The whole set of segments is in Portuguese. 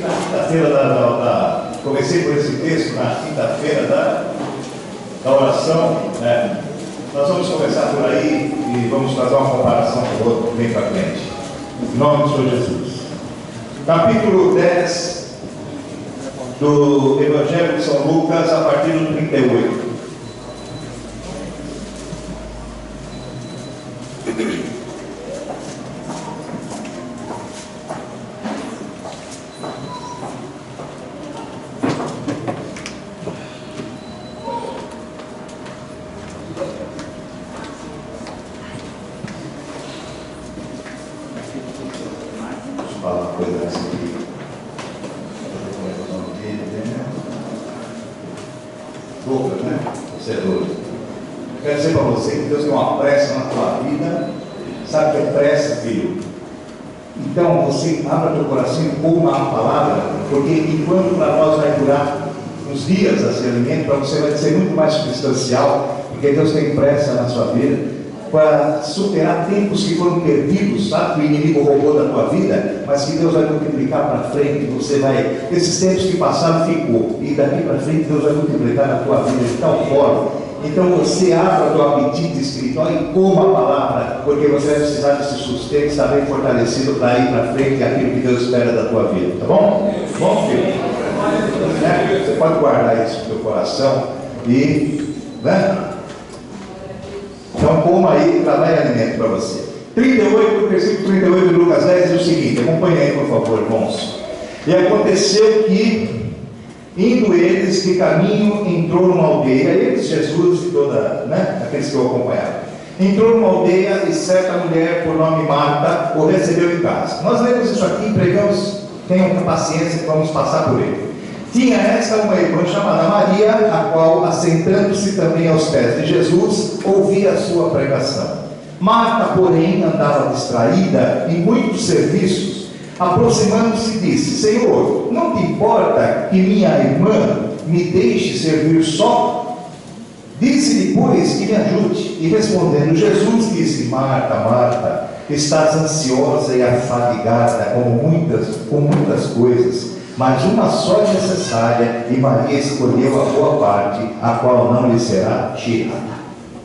na quinta-feira comecei por esse texto na quinta-feira da oração, né? Nós vamos começar por aí e vamos fazer uma comparação com o outro bem para frente. Em nome do Senhor Jesus. Capítulo 10 do Evangelho de São Lucas, a partir do 38. Abra teu coração e coma a palavra, porque enquanto para nós vai durar uns dias a ser alimento, para você vai ser muito mais substancial, porque Deus tem pressa na sua vida, para superar tempos que foram perdidos, sabe, que o inimigo roubou da tua vida, mas que Deus vai multiplicar para frente. Você vai, esses tempos que passaram ficou, e daqui para frente Deus vai multiplicar na tua vida de tal forma. Então você abra o teu apetite espiritual e coma a palavra, porque você vai precisar desse sustento, estar bem fortalecido para ir para frente aquilo que Deus espera da tua vida, tá bom? Bom, filho? Você pode guardar isso no teu coração e, né? Então coma aí, para dar alimento para você. 38, versículo 38 de Lucas 10 diz o seguinte, acompanhe aí por favor, irmãos. E aconteceu que, indo eles de caminho, entrou numa aldeia, eles, Jesus e toda, né, aqueles que o acompanhavam. Entrou numa aldeia e certa mulher, por nome Marta, o recebeu em casa. Nós lemos isso aqui e pregamos, tenham paciência que vamos passar por ele. Tinha esta uma irmã chamada Maria, a qual, assentando-se também aos pés de Jesus, ouvia a sua pregação. Marta, porém, andava distraída em muitos serviços. Aproximando-se, disse: Senhor, não te importa que minha irmã me deixe servir só? Disse-lhe, pois, que me ajude. E respondendo Jesus, disse: Marta, Marta, estás ansiosa e afadigada com muitas coisas, mas uma só é necessária, e Maria escolheu a boa parte, a qual não lhe será tirada.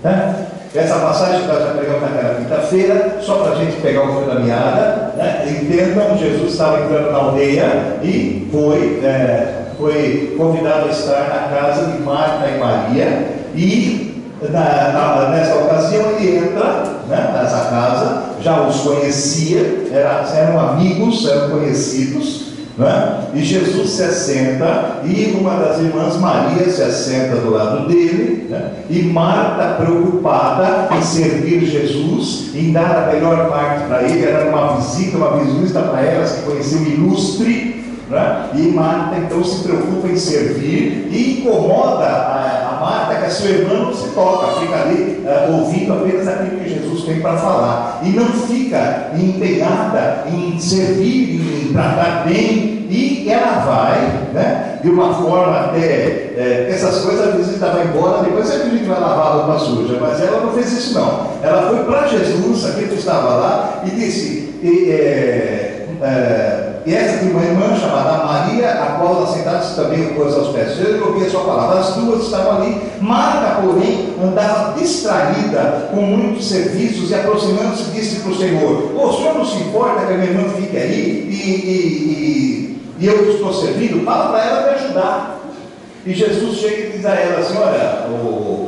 Né? Essa passagem que nós já pregamos naquela quinta-feira, só para a gente pegar o fio da meada, né? Entendam, Jesus estava entrando na aldeia e foi convidado a estar na casa de Marta e Maria, e nessa ocasião ele entra, né, nessa casa, já os conhecia, eram amigos, eram conhecidos, né? E Jesus se assenta, e uma das irmãs, Maria, se assenta do lado dele, né? E Marta, preocupada em servir Jesus, em dar a melhor parte para ele, era uma visita para elas que conheciam o ilustre, né? E Marta então se preocupa em servir e incomoda a Marta que a sua irmã não se toca, fica ali ouvindo apenas aquilo que Jesus tem para falar, e não fica empenhada em servir, em tratar bem. E ela vai, né, de uma forma até, essas coisas a visita vai embora, depois a gente vai lavar a roupa suja, mas ela não fez isso não. Ela foi para Jesus, aquele que estava lá, e disse, e essa de uma irmã chamada Maria, a qual assentaram-se também pôs aos pés. Jesus ouvia a sua palavra, as duas estavam ali. Marta, porém, andava distraída com muitos serviços, e aproximando-se disse para o Senhor: o Senhor não se importa que a minha irmã fique aí e eu estou servindo? Fala para ela me ajudar. E Jesus chega e diz a ela assim: olha,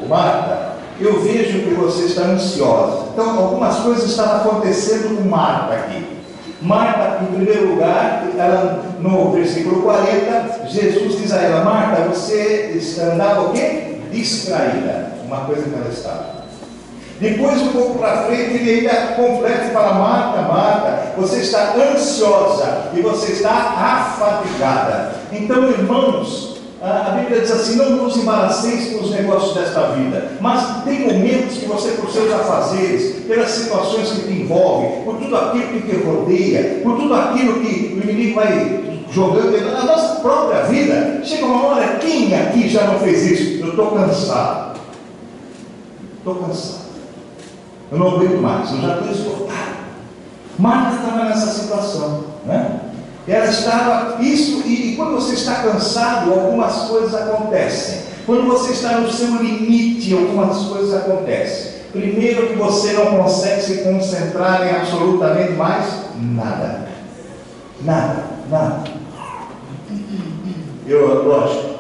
Marta, eu vejo que você está ansiosa. Então algumas coisas estavam acontecendo com Marta aqui. Marta, em primeiro lugar, ela, no versículo 40, Jesus diz a ela: Marta, você andava o quê? Distraída, uma coisa que ela estava. Depois, um pouco para frente, ele ainda completa para Marta: Marta, você está ansiosa e você está afadigada. Então, irmãos, a Bíblia diz assim: não vos embaraceis com os negócios desta vida, mas tem momentos que você, por seus afazeres, pelas situações que te envolvem, por tudo aquilo que te rodeia, por tudo aquilo que o inimigo vai jogando na nossa própria vida, chega uma hora, quem aqui já não fez isso? Eu estou cansado, eu não aguento mais, eu já estou esgotado. Marta estava nessa situação, né? Ela estava, e quando você está cansado, algumas coisas acontecem. Quando você está no seu limite, algumas coisas acontecem. Primeiro, que você não consegue se concentrar em absolutamente mais nada. Nada.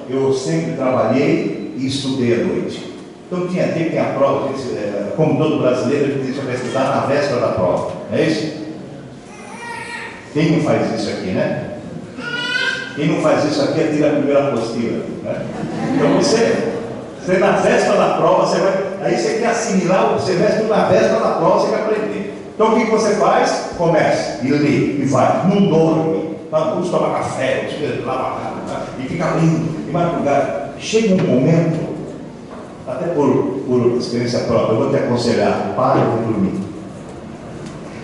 Eu sempre trabalhei e estudei à noite. Então tinha tempo, tem a prova, como todo brasileiro, a gente deixa para estudar na véspera da prova, não é isso? Quem não faz isso aqui, né? Quem não faz isso aqui, tira a primeira apostila, né? Então você na véspera da prova, aí você quer assimilar o semestre, na véspera da prova você quer aprender. Então o que você faz? Começa, e lê, e vai, não dorme, vamos tomar café, lavar a cara, e fica lendo, e madrugada. Chega um momento, até por experiência própria, eu vou te aconselhar, para de dormir.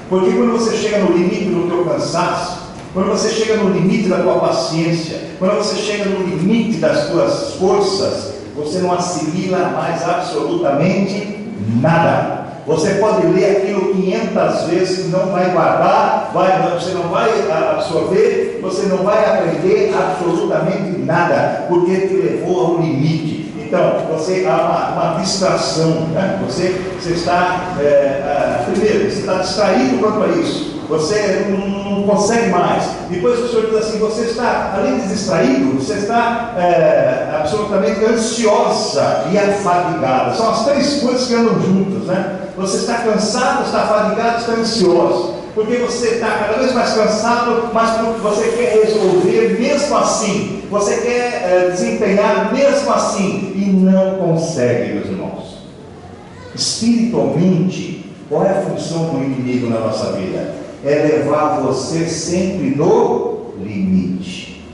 Porque quando você chega no limite do teu cansaço, quando você chega no limite da tua paciência, quando você chega no limite das tuas forças, você não assimila mais absolutamente nada. Você pode ler aquilo 500 vezes, não vai guardar, você não vai absorver, você não vai aprender absolutamente nada, porque te levou ao limite. Então, você há uma distração, né? Você está, primeiro, você está distraído quanto a isso. Você não consegue mais. Depois o Senhor diz assim, você está, além de distraído, você está absolutamente ansiosa e afadigada. São as três coisas que andam juntas, né? Você está cansado, está afadigado, está ansioso. Porque você está cada vez mais cansado, mas porque você quer resolver mesmo assim. Você quer desempenhar mesmo assim. E não consegue, meus irmãos. Espiritualmente, qual é a função do inimigo na nossa vida? É levar você sempre no limite.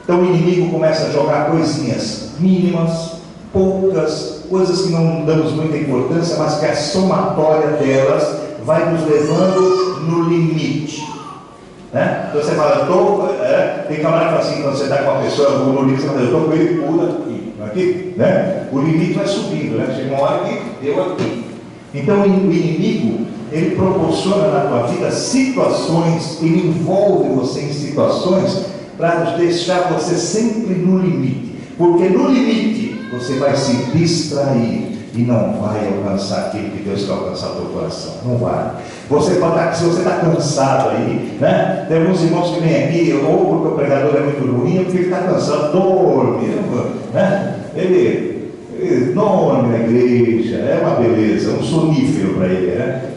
Então o inimigo começa a jogar coisinhas mínimas, poucas, coisas que não damos muita importância, mas que a somatória delas vai nos levando no limite. Né? Então você fala, tem camarada que fala assim, quando você está com uma pessoa no limite, você fala, eu estou com ele, pula aqui, né? O limite vai subindo, né? Chega uma hora que deu aqui. Então o inimigo, ele proporciona na tua vida situações, ele envolve você em situações para deixar você sempre no limite, porque no limite você vai se distrair e não vai alcançar aquilo que Deus quer alcançar no teu coração, não vai. Você pode estar, se você está cansado aí, né? Tem alguns irmãos que vêm aqui, ou porque o pregador é muito ruim, ou porque ele está cansado, dorme, né? Ele dorme na igreja, é uma beleza, é um sonífero para ele, né?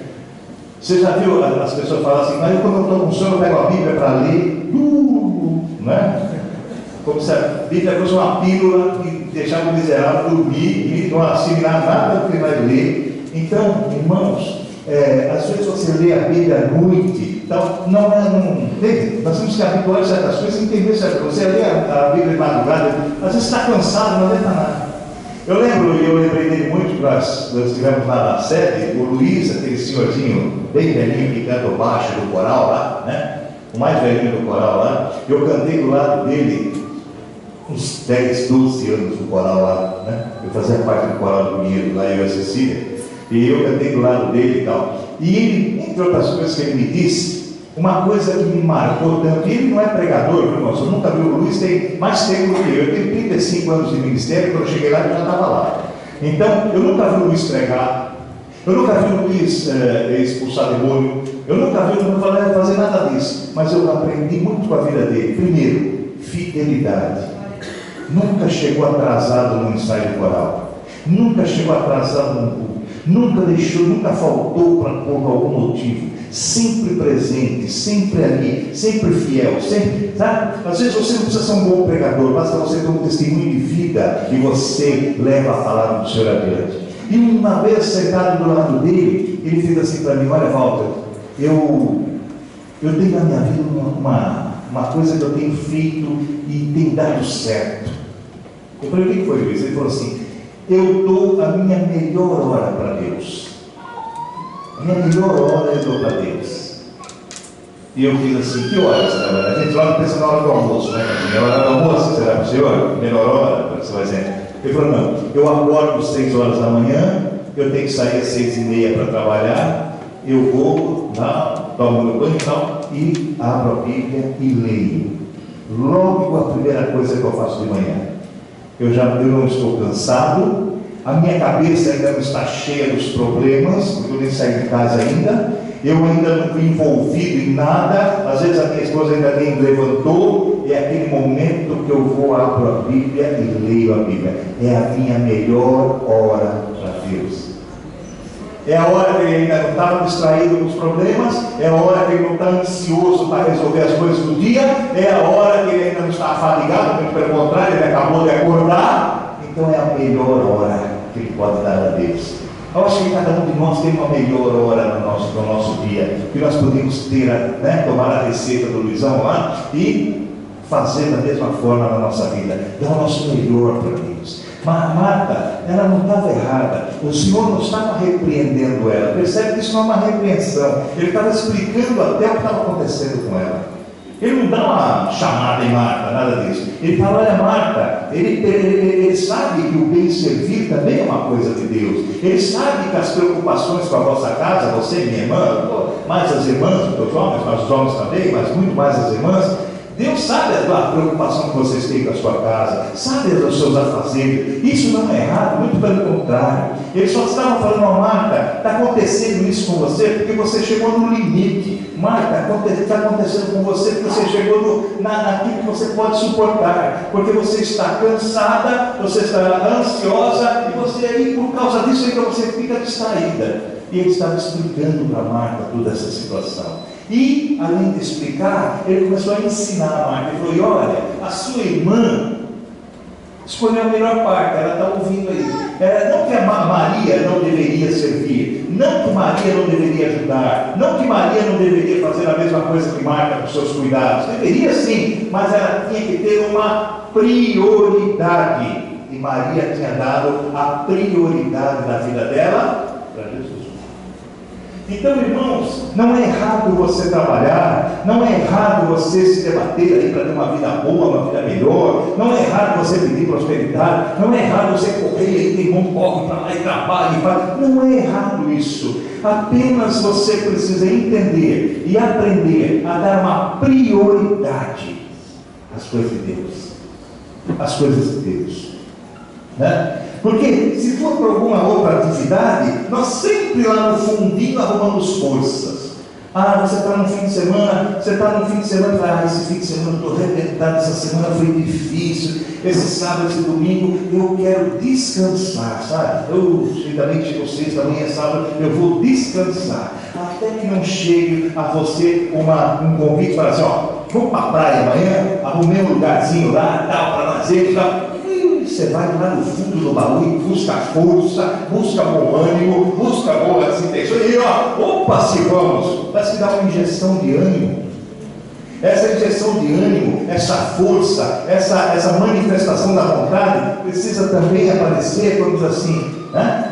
Você já viu as pessoas falam assim, mas quando eu estou com sono, eu pego a Bíblia para ler, né? Como se a Bíblia fosse uma pílula que deixava o miserável dormir e não assimilar nada do que vai ler. Então, irmãos, às vezes você lê a Bíblia à noite, então, nós temos que habituar certas coisas e entender certas coisas. Você lê a Bíblia de madrugada, às vezes está cansado, não adianta nada. Eu lembrei dele muito, nós estivemos lá na sede, o Luiz, aquele senhorzinho bem velhinho que canta o baixo do coral lá, né? O mais velhinho do coral lá, eu cantei do lado dele uns 10, 12 anos no coral lá, né? Eu fazia parte do coral do Mineiro, lá eu e a Cecília, e eu cantei do lado dele e tal. E ele, entre outras coisas que ele me disse, uma coisa que me marcou tanto, e ele não é pregador, meu irmão, eu nunca vi o Luiz, tem mais tempo do que eu tenho 35 anos de ministério, quando eu cheguei lá, ele já estava lá. Então, eu nunca vi o Luiz pregar, eu nunca vi o Luiz expulsar demônio, eu nunca vi o Luiz fazer nada disso, mas eu aprendi muito com a vida dele. Primeiro, fidelidade. Nunca chegou atrasado no ensaio coral, nunca chegou atrasado no culto, nunca faltou por algum motivo, sempre presente, sempre ali, sempre fiel, sempre, sabe? Às vezes você não precisa ser um bom pregador, basta você ter um testemunho de vida e você leva a palavra do Senhor adiante. E uma vez sentado do lado dele, ele fez assim para mim, olha Walter, eu tenho na minha vida uma coisa que eu tenho feito e tem dado certo. Eu falei, o que foi isso? Ele falou assim, eu dou a minha melhor hora para Deus. A minha melhor hora eu dou para Deus. E eu fiz assim, que hora você trabalha? A gente logo pensa na hora do almoço, né? A hora do almoço, será para o senhor? Melhor hora, você vai dizer. Ele falou, não, eu acordo às 6 horas da manhã, eu tenho que sair às 6h30 para trabalhar, eu vou lá, tomo meu banho e tal, e abro a Bíblia e leio. Logo a primeira coisa que eu faço de manhã. Eu não estou cansado, a minha cabeça ainda não está cheia dos problemas, porque eu nem saí de casa ainda, eu ainda não fui envolvido em nada, às vezes a minha esposa ainda nem levantou. É aquele momento que eu vou, abro a Bíblia e leio a Bíblia. É a minha melhor hora para Deus. É a hora que ele ainda não estava distraído com os problemas, é a hora que ele não está ansioso para resolver as coisas do dia, é a hora que ele ainda não está afadigado, muito pelo contrário, ele acabou de acordar. Então é a melhor hora que ele pode dar a Deus. Eu acho que cada um de nós tem uma melhor hora no nosso dia, que nós podemos ter, tomar a receita do Luizão lá e fazer da mesma forma na nossa vida, dar o nosso melhor para Deus. Mas Marta, ela não estava errada, o Senhor não estava repreendendo ela, percebe que isso não é uma repreensão, ele estava explicando até o que estava acontecendo com ela. Ele não dá uma chamada em Marta, nada disso. Ele fala: olha Marta, ele sabe que o bem servir também é uma coisa de Deus. Ele sabe que as preocupações com a vossa casa, você e minha irmã, mais as irmãs, os homens, mas os homens também, mas muito mais as irmãs, Deus sabe a preocupação que vocês têm com a sua casa, sabe os seus afazeres. Isso não é errado, muito pelo contrário. Ele só estava falando: Marta, está acontecendo isso com você porque você chegou no limite. Marta, está acontecendo com você porque você chegou naquilo que você pode suportar, porque você está cansada, você está ansiosa, e você aí, por causa disso, então você fica distraída. E ele estava explicando para Marta toda essa situação. E, além de explicar, ele começou a ensinar a Marta. Ele falou: e olha, a sua irmã escolheu a melhor parte, ela está ouvindo aí. Não que a Maria não deveria servir, não que Maria não deveria ajudar, não que Maria não deveria fazer a mesma coisa que Marta com seus cuidados. Deveria sim, mas ela tinha que ter uma prioridade. E Maria tinha dado a prioridade na vida dela para Jesus. Então, irmãos, não é errado você trabalhar, não é errado você se debater aí para ter uma vida boa, uma vida melhor, não é errado você pedir prosperidade, não é errado você correr aí, tem bom corre para lá e trabalha e faz. Não é errado isso. Apenas você precisa entender e aprender a dar uma prioridade às coisas de Deus. Às coisas de Deus. Né? Porque se for para alguma outra atividade, nós sempre lá no fundinho arrumamos forças. Você está no fim de semana, esse fim de semana eu estou arrebentado, essa semana foi difícil, esse sábado, esse domingo, eu quero descansar, sabe? Ainda bem que chegou sexta, amanhã é sábado, eu vou descansar. Até que não chegue a você um convite para assim: vamos para a praia amanhã, arrumei um lugarzinho lá, tal, para lazer, tal. Você vai lá no fundo do baú e busca força, busca bom ânimo, busca boas intenções, e opa, se vamos, parece que dá uma injeção de ânimo. Essa injeção de ânimo, essa força, essa manifestação da vontade, precisa também aparecer quando diz assim,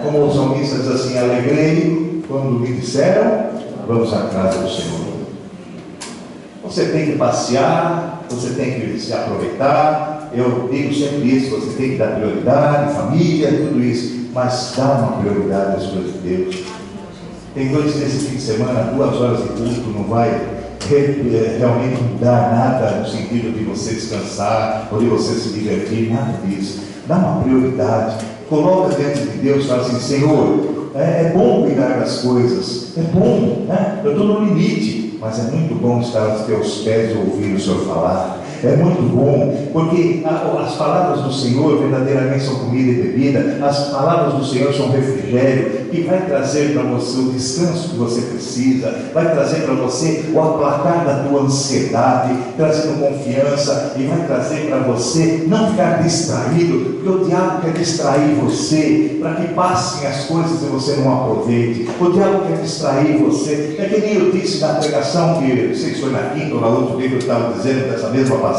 como os salmistas dizem assim: alegrei quando me disseram, vamos à casa do Senhor. Você tem que passear, você tem que se aproveitar. Eu digo sempre isso: você tem que dar prioridade, família, tudo isso, mas dá uma prioridade às coisas de Deus. Tem dois nesse fim de semana, 2 horas de culto, não vai realmente mudar nada no sentido de você descansar ou de você se divertir, nada disso. Dá uma prioridade, coloca diante de Deus e fala assim: Senhor, é bom cuidar das coisas, é bom, eu estou no limite, mas é muito bom estar aos teus pés e ouvir o Senhor falar. É muito bom, porque as palavras do Senhor verdadeiramente são comida e bebida. As palavras do Senhor são refrigério, que vai trazer para você o descanso que você precisa, vai trazer para você o aplacar da tua ansiedade, trazendo confiança, e vai trazer para você não ficar distraído, porque o diabo quer distrair você, para que passem as coisas e você não aproveite. O diabo quer distrair você. É que nem eu disse na pregação, que não sei se foi na quinta ou na outra vez que eu estava dizendo dessa mesma passagem,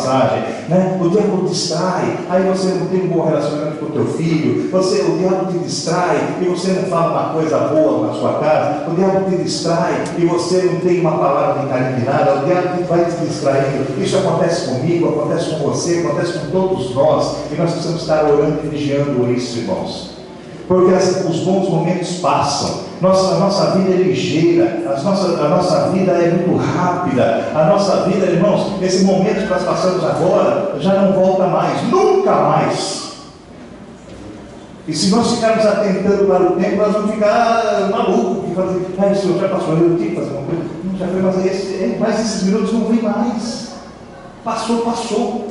o diabo distrai, aí você não tem um bom relacionamento com o teu filho, o diabo te distrai e você não fala uma coisa boa na sua casa, o diabo te distrai e você não tem uma palavra de carinho de nada, o diabo vai te distraindo. Isso acontece comigo, acontece com você, acontece com todos nós, e nós precisamos estar orando e vigiando isso, irmãos. porque os bons momentos passam. A nossa vida é ligeira, a nossa vida é muito rápida. A nossa vida, irmãos, esse momento que nós passamos agora já não volta mais, nunca mais. E se nós ficarmos atentando para o tempo, nós vamos ficar malucos, o Senhor já passou, eu tinha que fazer uma coisa, não, já foi, mas esses minutos não vêm mais. Passou.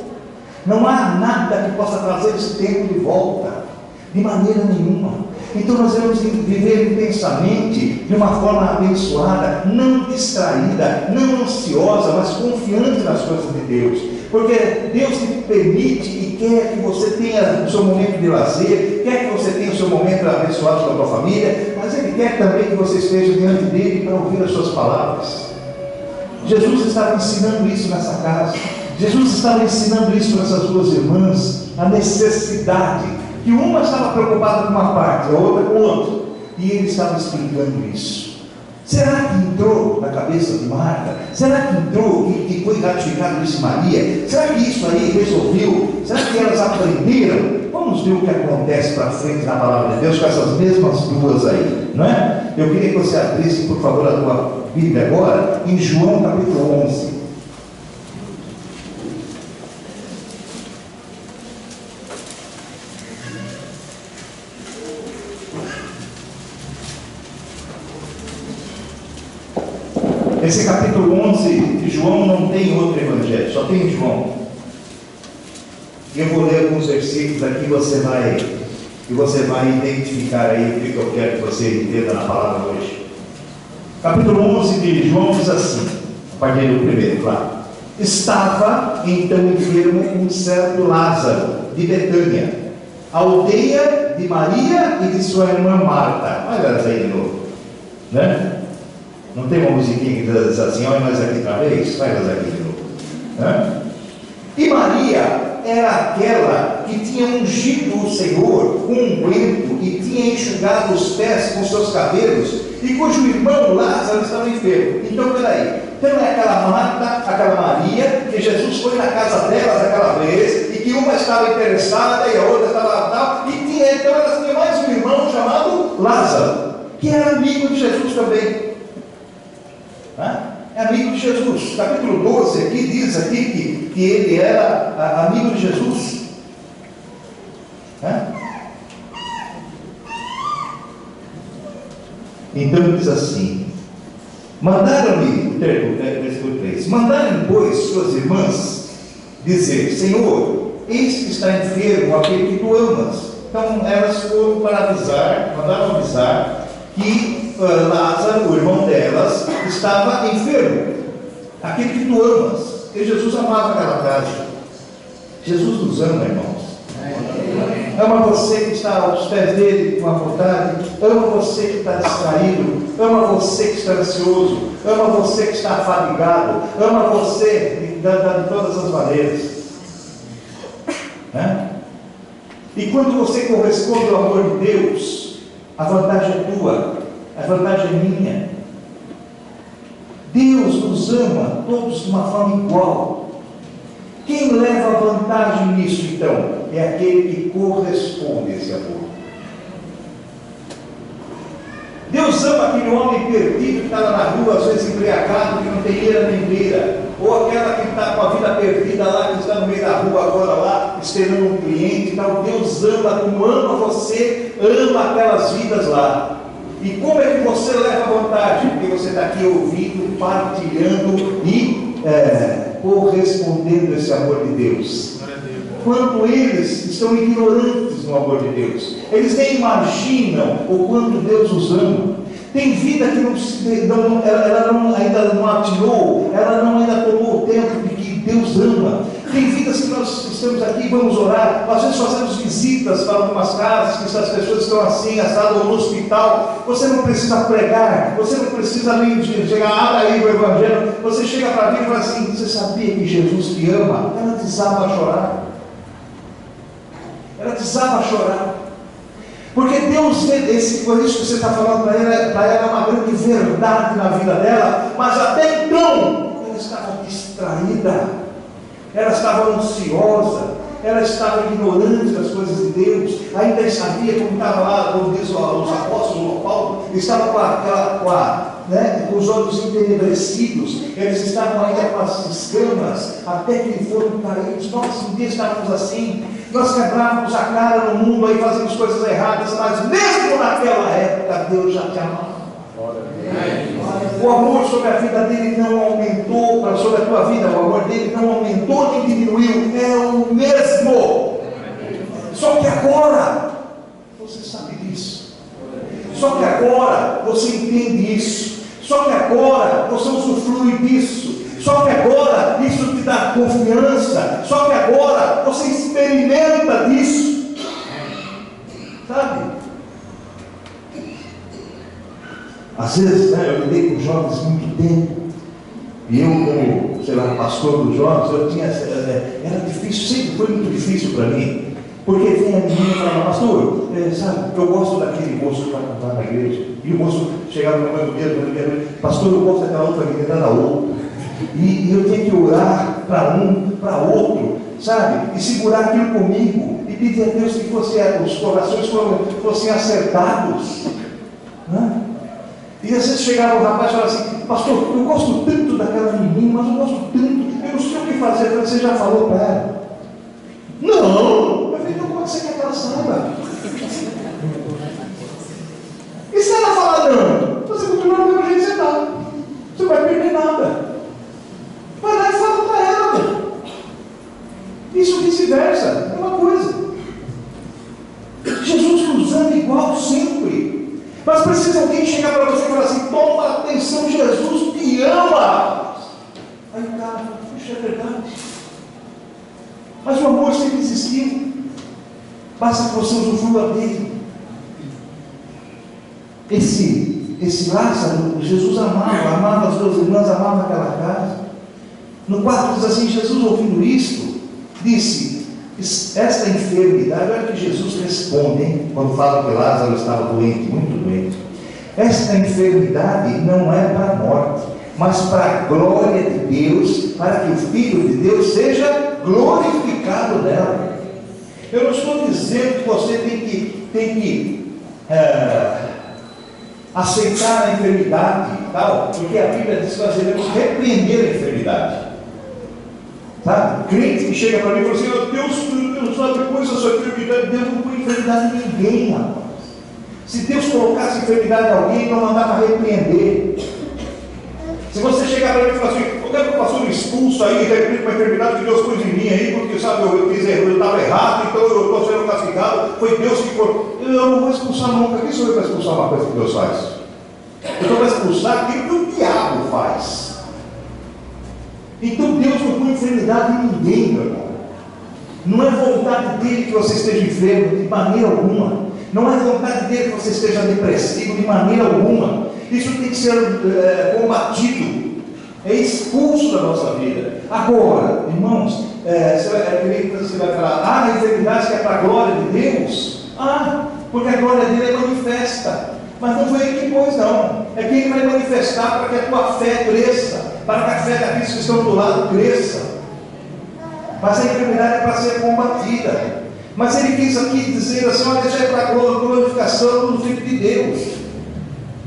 Não há nada que possa trazer esse tempo de volta, de maneira nenhuma. Então nós devemos viver intensamente, de uma forma abençoada, não distraída, não ansiosa, mas confiante nas coisas de Deus. Porque Deus te permite e quer que você tenha o seu momento de lazer, quer que você tenha o seu momento abençoado com a tua família, mas Ele quer também que você esteja diante dEle para ouvir as suas palavras. Jesus estava ensinando isso nessa casa. Jesus estava ensinando isso para essas duas irmãs, a necessidade, que uma estava preocupada com uma parte, a outra com outra, e ele estava explicando isso. Será que entrou na cabeça de Marta? Será que entrou e foi ratificado isso em Maria? Será que isso aí resolveu? Será que elas aprenderam? Vamos ver o que acontece para frente na palavra de Deus com essas mesmas duas aí, não é? Eu queria que você abrisse, por favor, a tua Bíblia agora, em João capítulo 11. Esse capítulo 11 de João não tem outro evangelho, só tem João. Eu vou ler alguns versículos aqui, você vai identificar aí o que eu quero que você entenda na palavra hoje. Capítulo 11 de João diz assim, a partir do primeiro, claro. Estava então enfermo um certo Lázaro, de Betânia, aldeia de Maria e de sua irmã Marta. Olha elas aí de novo, né? Não tem uma musiquinha que diz assim, olha nós aqui outra vez? Vai nós aqui de novo. Né? E Maria era aquela que tinha ungido o Senhor com um unguento e tinha enxugado os pés com seus cabelos, e cujo irmão Lázaro estava enfermo. Então, peraí. Então é aquela Marta, aquela Maria, que Jesus foi na casa delas aquela vez, e que uma estava interessada e a outra estava tal, e tinha, então elas tinham mais um irmão chamado Lázaro, que era amigo de Jesus também. É amigo de Jesus. Capítulo 12 aqui diz aqui que ele era amigo de Jesus. Então ele diz assim: mandaram-lhe, versículo 3, mandaram, pois, suas irmãs dizer: Senhor, eis que está enfermo aquele que tu amas. Então elas foram para avisar, mandaram avisar que Lázaro, o irmão delas, estava enfermo, aquele que tu amas. E Jesus amava aquela casa. Jesus nos ama, irmãos. Ama você que está aos pés dele com a vontade, ama você que está distraído, ama você que está ansioso, ama você que está afadigado, ama você de todas as maneiras. E quando você corresponde ao amor de Deus, a vantagem é tua, a vantagem é minha. Deus nos ama todos de uma forma igual. Quem leva vantagem nisso, então? É aquele que corresponde a esse amor. Deus ama aquele homem perdido que está lá na rua, às vezes embriagado, que não tem eira nem beira, ou aquela que está com a vida perdida lá, que está no meio da rua agora lá, esperando um cliente e tal. Deus ama, como ama você, ama aquelas vidas lá. E como é que você leva vantagem? Porque você está aqui ouvindo, partilhando e correspondendo a esse amor de Deus. Quanto eles estão ignorantes no amor de Deus, eles nem imaginam o quanto Deus os ama. Tem vida que ela ainda não atinou, ela não ainda tomou o tempo de que Deus ama. Tem vidas que nós estamos aqui e vamos orar, às vezes fazemos visitas para algumas casas, que as pessoas estão assim, assadas, ou no hospital. Você não precisa pregar, você não precisa nem chegar, abra aí o Evangelho, você chega para mim e fala assim: você sabia que Jesus te ama? Ela desaba a chorar. Ela desaba a chorar. Porque Deus vê por isso que você está falando para ela é uma grande verdade na vida dela, mas até então ela estava distraída, ela estava ansiosa, ela estava ignorante das coisas de Deus, ainda sabia como estava lá, como diz os apóstolos, Paulo, estava com os olhos entenebrecidos, eles estavam ainda com as escamas, até que foram caídos. Nós um dia estávamos assim, nós quebrávamos a cara no mundo, aí fazíamos coisas erradas, mas mesmo naquela época, Deus já te amava. O amor sobre a vida dele não aumentou, sobre a tua vida, o amor dele não aumentou nem diminuiu, é o mesmo. Só que agora, você sabe disso. Só que agora você entende isso. Só que agora você usufrui disso. Só que agora isso te dá confiança. Só que agora você experimenta disso. Sabe? Às vezes, eu lidei com jovens muito tempo, e eu, como, sei lá, pastor dos jovens, era difícil, sempre foi muito difícil para mim, porque vem a menina e fala, pastor, sabe, eu gosto daquele moço que vai cantar na igreja, e o moço chegava no meu dedo, pastor, eu gosto daquela outra menina da outra, e eu tenho que orar para um, para outro, sabe, e segurar aquilo comigo, e pedir a Deus que os corações fossem acertados, né? E às vezes chegava o rapaz e falava assim, pastor, eu gosto tanto daquela menina, mas eu gosto tanto, eu não sei o que fazer. Eu falei, você já falou para ela? Não! Eu falei, então como é que você quer que ela saiba? E se ela falar não? Você continua do mesmo jeito que você está. Você não vai perder nada. Vai lá e fala para ela. Isso vice-versa, é uma coisa. Jesus nos ama igual sempre. Mas precisa alguém chegar para você e falar assim, toma atenção, Jesus te ama. Aí o cara fala, puxa, é verdade. Mas o amor sempre existiu. Basta que você usufrua dele. Esse Lázaro, Jesus amava as duas irmãs, amava aquela casa. No quarto diz assim, Jesus ouvindo isto, disse, esta enfermidade, olha que Jesus responde, hein, quando fala que Lázaro estava doente, muito doente. Esta enfermidade não é para a morte, mas para a glória de Deus, para que o Filho de Deus seja glorificado nela. Eu não estou dizendo que você tem que aceitar a enfermidade, tal, porque a Bíblia diz que nós devemos repreender a enfermidade. Sabe? Crente que chega para mim e fala assim, oh, Deus sabe coisa essa enfermidade, Deus não põe enfermidade em ninguém, rapaz. Se Deus colocasse enfermidade em alguém, não mandava repreender. Se você chegar para mim e falar assim, eu quero que o pastor me expulso aí, repreende uma enfermidade que Deus pôs em mim aí, porque sabe, eu fiz erro, eu estava errado, então eu estou sendo castigado, foi Deus que foi. Eu não vou expulsar nunca. Quem sou eu para expulsar uma coisa que Deus faz? Eu estou para expulsar aquilo que o diabo faz. Então Deus não põe enfermidade em ninguém, meu irmão. Não é vontade dele que você esteja enfermo, de maneira alguma. Não é vontade dele que você esteja depressivo, de maneira alguma. Isso tem que ser combatido, é expulso da nossa vida. Agora, irmãos, você vai falar, a enfermidade que é para a glória de Deus? Porque a glória dele é manifesta. Mas não foi ele que pôs, não. É quem vai manifestar para que a tua fé cresça, para que a fé daqueles que estão do lado cresça. Mas a enfermidade é para ser combatida. Mas ele quis aqui dizer assim, olha, isso é para a glorificação do Filho de Deus.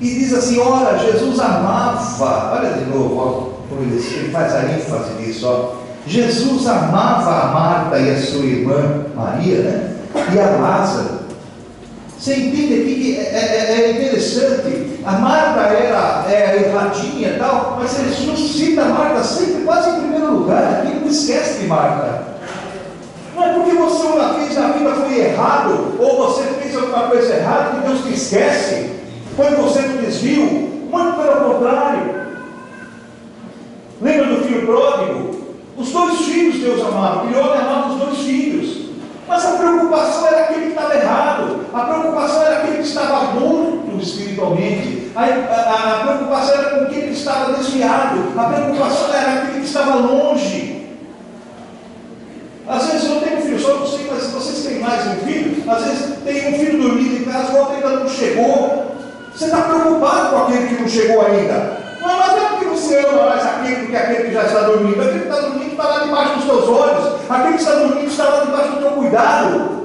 E diz assim, ora, Jesus amava, olha de novo, como ele faz a ênfase nisso, ó. Jesus amava a Marta e a sua irmã Maria, né? E a Lázaro. Você entende aqui que é interessante, a Marta era erradinha e tal, mas Jesus cita a Marta sempre quase em primeiro lugar, aqui não esquece de Marta. Não é porque você uma vez na vida foi errado, ou você fez alguma coisa errada, que Deus te esquece, foi você no desvio, muito pelo contrário. Lembra do filho pródigo? Os dois filhos Deus amava, criou e amava os dois filhos. Mas a preocupação era aquele que estava errado, a preocupação era aquele que estava morto espiritualmente, a preocupação era com aquele que estava desviado, a preocupação era aquele que estava longe. Às vezes eu tenho um filho, só não sei, mas vocês têm mais um filho, às vezes tem um filho dormindo em casa, o outro ainda não chegou. Você está preocupado com aquele que não chegou ainda. Mas não é porque você ama mais aquele do que aquele que já está dormindo. Aquele que está dormindo está lá debaixo dos teus olhos. Aquele que está dormindo está lá debaixo do teu cuidado.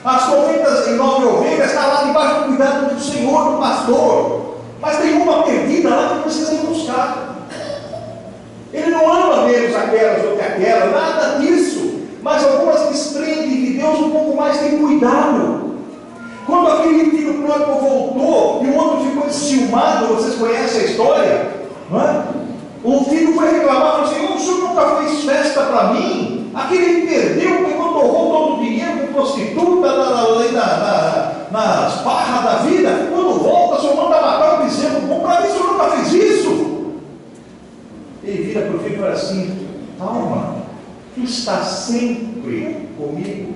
As 99 ovelhas estão lá debaixo do cuidado do Senhor, do pastor. Mas tem uma perdida lá que precisa ir buscar. Ele não ama menos aquelas do que aquelas, nada disso. Mas algumas desprendem de Deus um pouco mais, tem cuidado. Quando aquele filho pródigo voltou e o outro ficou enciumado, vocês conhecem a história, não é? O filho foi reclamar, falou assim: o senhor nunca fez festa para mim? Aquele perdeu, pegou, torrou todo o dinheiro com prostituta nas barras da vida. Quando volta, o senhor manda matar o bezerro. Bom, para mim, o senhor nunca fez isso. Ele vira para o filho e fala assim: calma, tu está sempre comigo.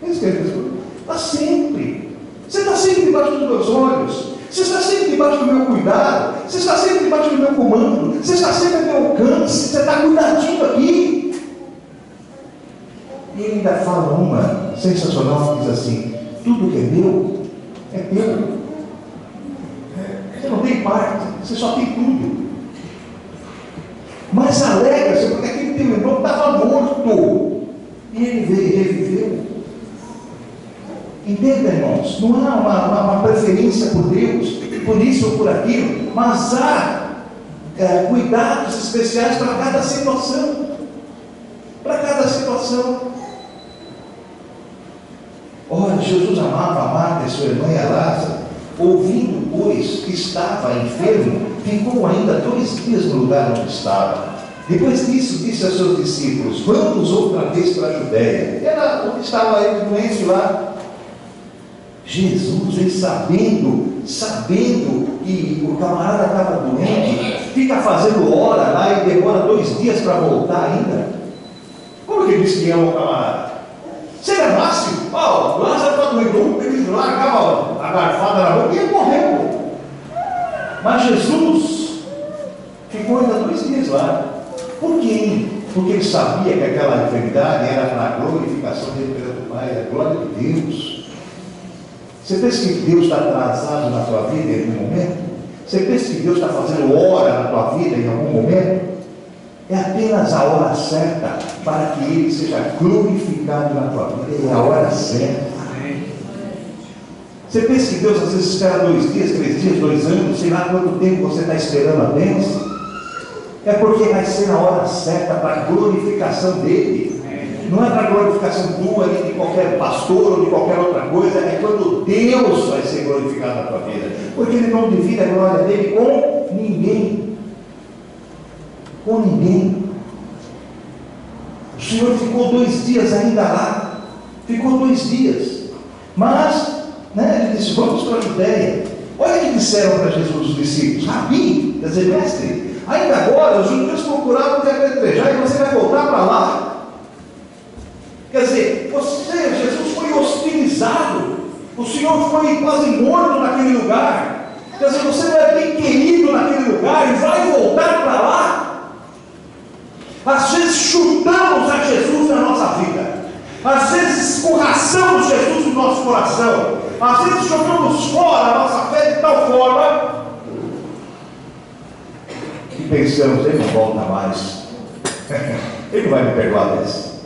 Está sempre. Você está sempre debaixo dos meus olhos. Você está sempre debaixo do meu cuidado. Você está sempre debaixo do meu comando. Você está sempre ao meu alcance. Você está cuidadinho aqui. E ele ainda fala uma sensacional que diz assim: tudo que é meu é teu. Você não tem parte, você só tem tudo. Mas alegra-se porque aquele teu irmão estava morto e ele veio e reviveu. Entenda, irmãos, não há uma preferência por Deus, por isso ou por aquilo, mas há cuidados especiais para cada situação. Para cada situação. Ora, Jesus amava a Marta e sua irmã e a Lázaro. Ouvindo, pois, que estava enfermo, ficou ainda 2 dias no lugar onde estava. Depois disso, disse aos seus discípulos: vamos outra vez para a Judéia. Era onde estava ele doente lá. Jesus, ele sabendo que o camarada estava doente, fica fazendo hora lá e demora 2 dias para voltar ainda. Como que ele disse que ama o camarada? Você não é máximo? O Lázaro está doendo, ele largava a garfada na boca e ele morreu. Mas Jesus ficou ainda 2 dias lá. Por quê? Porque ele sabia que aquela enfermidade era para a glorificação dele perante o Pai, a glória de Deus. Você pensa que Deus está atrasado na tua vida em algum momento? Você pensa que Deus está fazendo hora na tua vida em algum momento? É apenas a hora certa para que Ele seja glorificado na tua vida. É a hora certa. Você pensa que Deus às vezes espera 2 dias, 3 dias, 2 anos, sei lá quanto tempo você está esperando a bênção? É porque vai ser a hora certa para a glorificação dele. Não é para a glorificação tua, nem de qualquer pastor ou de qualquer outra coisa. É quando Deus vai ser glorificado na tua vida. Porque Ele não divide a glória dele com ninguém. Com ninguém. O Senhor ficou 2 dias ainda lá. Ficou 2 dias. Mas, ele disse: vamos para a Judéia. Olha o que disseram para Jesus os discípulos: Rabi, quer dizer, mestre, ainda agora os judeus procuraram te apedrejar e você vai voltar para lá. Quer dizer, Jesus foi hostilizado, o Senhor foi quase morto naquele lugar. Quer dizer, você não é bem querido naquele lugar e vai voltar para lá. Às vezes chutamos a Jesus na nossa vida, às vezes escorraçamos Jesus no nosso coração, às vezes jogamos fora a nossa fé de tal forma que pensamos: ele não volta mais, ele não vai me perdoar dessa.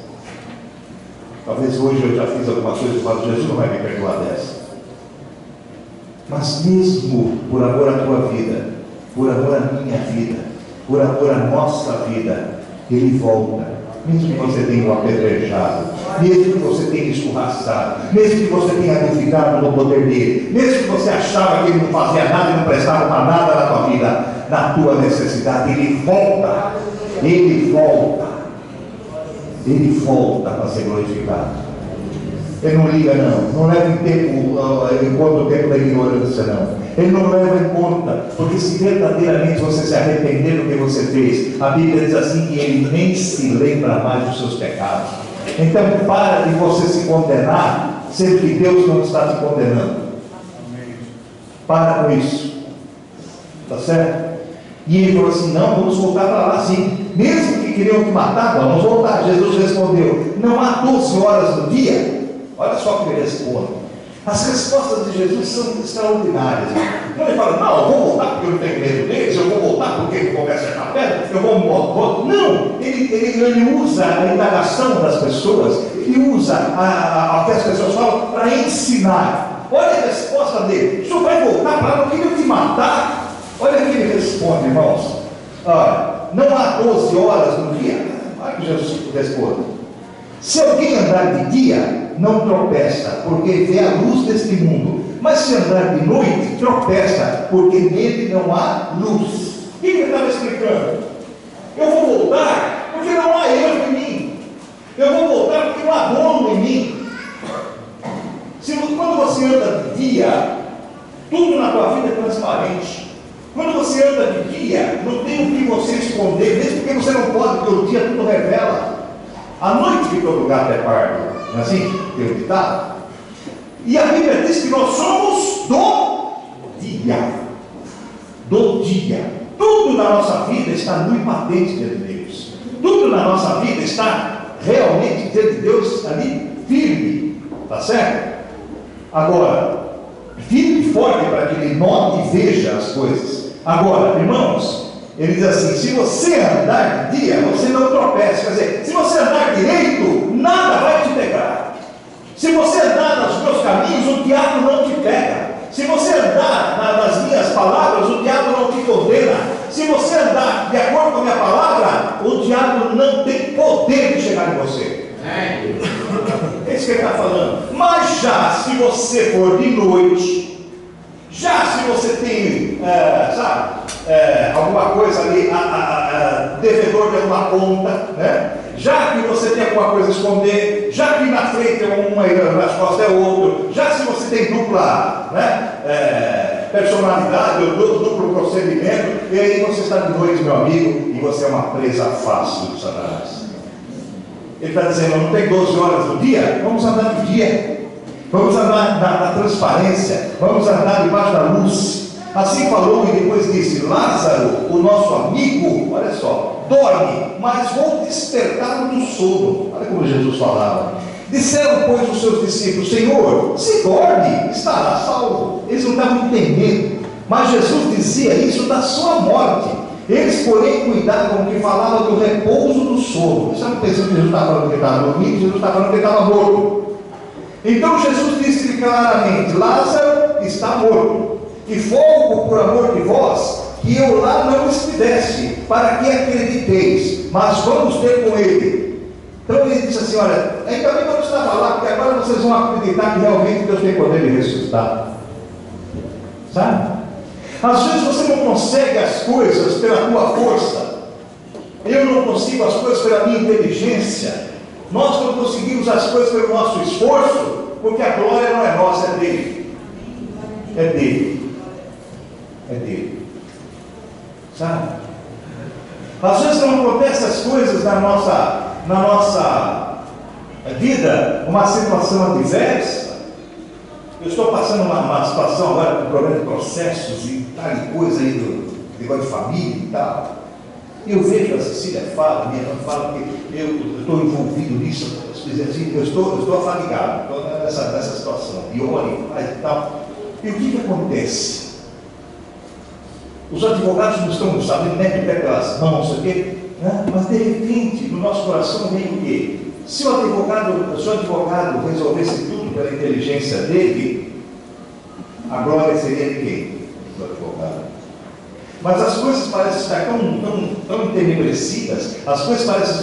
Talvez hoje eu já fiz alguma coisa e falo: Jesus não vai me perdoar dessa. Mas mesmo por amor à tua vida, por amor à minha vida, por amor à nossa vida, Ele volta. Mesmo que você tenha o apedrejado, mesmo que você tenha escorraçado, mesmo que você tenha duvidado no poder dele, mesmo que você achava que ele não fazia nada e não prestava para nada na tua vida, na tua necessidade, Ele volta. Ele volta. Ele volta para ser glorificado. Ele não liga, não leva em conta o tempo da ignorância, não. Ele não leva em conta, porque se verdadeiramente você se arrepender do que você fez, a Bíblia diz assim que Ele nem se lembra mais dos seus pecados. Então para de você se condenar, sendo que Deus não está te condenando. Para com isso. Está certo? E ele falou assim: não, vamos voltar para lá sim. Mesmo que queriam te matar, vamos voltar. Jesus respondeu: não há 12 horas no dia? Olha só como ele responde. As respostas de Jesus são extraordinárias. Não ele fala: não, eu vou voltar porque eu não tenho medo deles, eu vou voltar porque ele começa a ficar perto. eu vou. Não, ele usa a indagação das pessoas, ele usa o que as pessoas falam para ensinar. Olha a resposta dele: o senhor vai voltar para lá, eu queria te matar. Olha o que ele responde, irmãos. Olha, não há 12 horas no dia? Olha que Jesus responde: se alguém andar de dia, não tropeça, porque vê a luz deste mundo. Mas se andar de noite, tropeça, porque nele não há luz. O que ele estava explicando? Eu vou voltar, porque não há erro em mim. Eu vou voltar, porque não há dono em mim. Quando você anda de dia, tudo na tua vida é transparente. Quando você anda de dia, não tem o que você esconder, mesmo porque você não pode, porque o dia tudo revela. À noite que todo gato é pardo, não é assim? Tem um ditado. E a Bíblia diz que nós somos do dia. Do dia. Tudo na nossa vida está nu e patente diante de Deus. Tudo na nossa vida está realmente diante de Deus ali firme. Está certo? Agora, firme e forte para que ele note e veja as coisas. Agora, irmãos, ele diz assim: se você andar de dia, você não tropeça. Quer dizer, se você andar direito, nada vai te pegar. Se você andar nos meus caminhos, o diabo não te pega. Se você andar nas minhas palavras, o diabo não te condena. Se você andar de acordo com a minha palavra, o diabo não tem poder de chegar em você. É isso que ele está falando. Mas já se você for de noite, já se você tem, alguma coisa ali, devedor de alguma conta, né? Já que você tem alguma coisa a esconder, já que na frente é uma e nas costas é outro, já se você tem dupla, né, personalidade, ou duplo procedimento, e aí você está de noite, meu amigo, e você é uma presa fácil do Satanás. Ele está dizendo: não tem 12 horas no dia? Vamos andar no dia, vamos andar na transparência, vamos andar debaixo da luz. Assim falou e depois disse: Lázaro, o nosso amigo, olha só, dorme, mas vou despertar do sono. Olha como Jesus falava. Disseram, pois, os seus discípulos: Senhor, se dorme, estará salvo. Eles não estavam entendendo, mas Jesus dizia isso da sua morte. Eles, porém, cuidavam que falava do repouso do sono. Estavam pensando que Jesus estava falando que ele estava dormindo, Jesus estava falando que ele estava morto. Então Jesus disse claramente: Lázaro está morto, e folgo por amor de vós, que eu lá não estivesse, para que acrediteis, mas vamos ter com ele. Então ele disse assim: olha, ainda bem que eu não estava lá, porque agora vocês vão acreditar que realmente Deus tem poder de ressuscitar. Sabe? Às vezes você não consegue as coisas pela tua força. Eu não consigo as coisas pela minha inteligência. Nós não conseguimos as coisas pelo nosso esforço, porque a glória não é nossa, é dele. É dele. É dele. Sabe? Às vezes não acontecem as coisas na nossa vida, uma situação adversa. Eu estou passando uma situação agora com problema de processos e tal e coisa aí do negócio de família e tal. E eu vejo a Cecília fala, minha irmã fala que eu estou envolvido nisso, assim, eu estou afadigado, estou nessa situação. E olha, faz e tal. E o que acontece? Os advogados não estão sabendo, metem o pé pelas mãos, não sei o quê, né? Mas de repente, no nosso coração vem o quê? Se o advogado resolvesse tudo pela inteligência dele, a glória seria de quem? Do advogado. Mas as coisas parecem estar tão entenebrecidas, as coisas parecem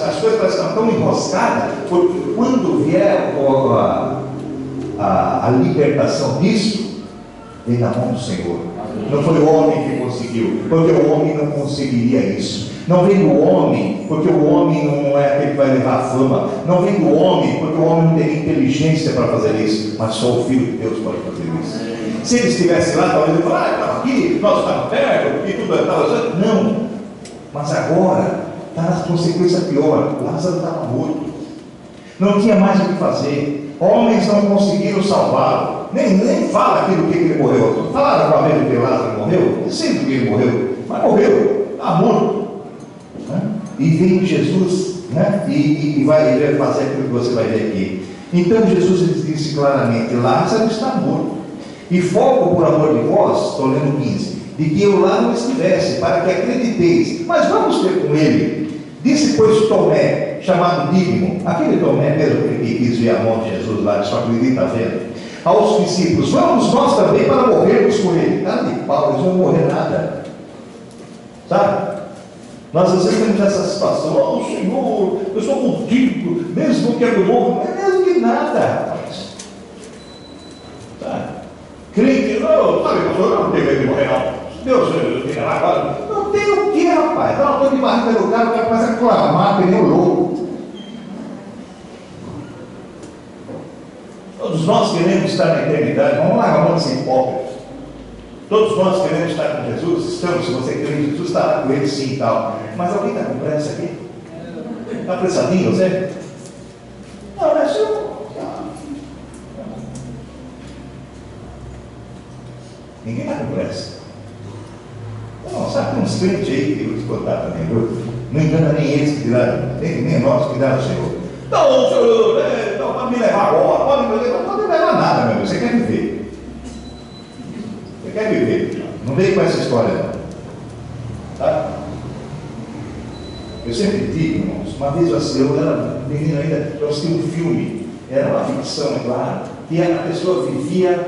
estar tão enroscadas, porque quando vier a libertação disso, vem na mão do Senhor. Não foi o homem que conseguiu, porque o homem não conseguiria isso. Não vem do homem, porque o homem não é aquele que vai levar a fama. Não vem do homem, porque o homem não tem inteligência para fazer isso. Mas só o Filho de Deus pode fazer isso. Se ele estivesse lá, talvez ele falasse: estava aqui, nós estávamos perto, e tudo estava. Não. Mas agora está na consequência pior. Lázaro estava morto. Não tinha mais o que fazer. Homens não conseguiram salvá-lo. Nem fala aquilo que ele morreu. Falaram uma vez que Lázaro morreu? Sempre que ele morreu. Mas morreu. Está morto. E vem Jesus, né? e vai fazer aquilo que você vai ver aqui. Então Jesus disse claramente: Lázaro está morto, e fogo por amor de vós, estou lendo 15, de que eu lá não estivesse, para que acrediteis. Mas vamos ter com ele. Disse, pois, Tomé, chamado Dídimo, aquele Tomé mesmo que quis ver a morte de Jesus lá, só acredita vendo, aos discípulos: vamos nós também para morrermos com ele. Cara de pau, eles não vão morrer nada. Sabe? Nós às vezes temos essa situação: oh Senhor, eu sou contigo, mesmo que eu morra. Não é mesmo que nada, rapaz. Sabe? Crente, não, sabe, pastor, eu não tenho medo de morrer, não. Deus, eu tenho lá agora. Não tem o que, rapaz? Dá uma dor de barriga no cara, o cara começa a clamar, que nem um louco. Todos nós queremos estar na eternidade. Vamos lá, vamos ser hipócritas. Todos nós queremos estar com Jesus. Estamos, se você crê em Jesus, estará com ele sim e tal. Mas alguém está com pressa aqui? Está apressadinho você? Não, não é só. Ninguém está com pressa. Não, sabe, tem uns crentes aí que eu vou te contar também, viu? Não engana nem eles que dirão, nem nós que dirão o Senhor. Não, Senhor, não pode me levar agora, não pode me levar nada, meu amigo. Você quer viver. Você quer viver. Não vem com essa história, não. Tá? Eu sempre digo, irmãos, uma vez eu era menino ainda, eu assisti um filme, era uma ficção, é claro, que a pessoa vivia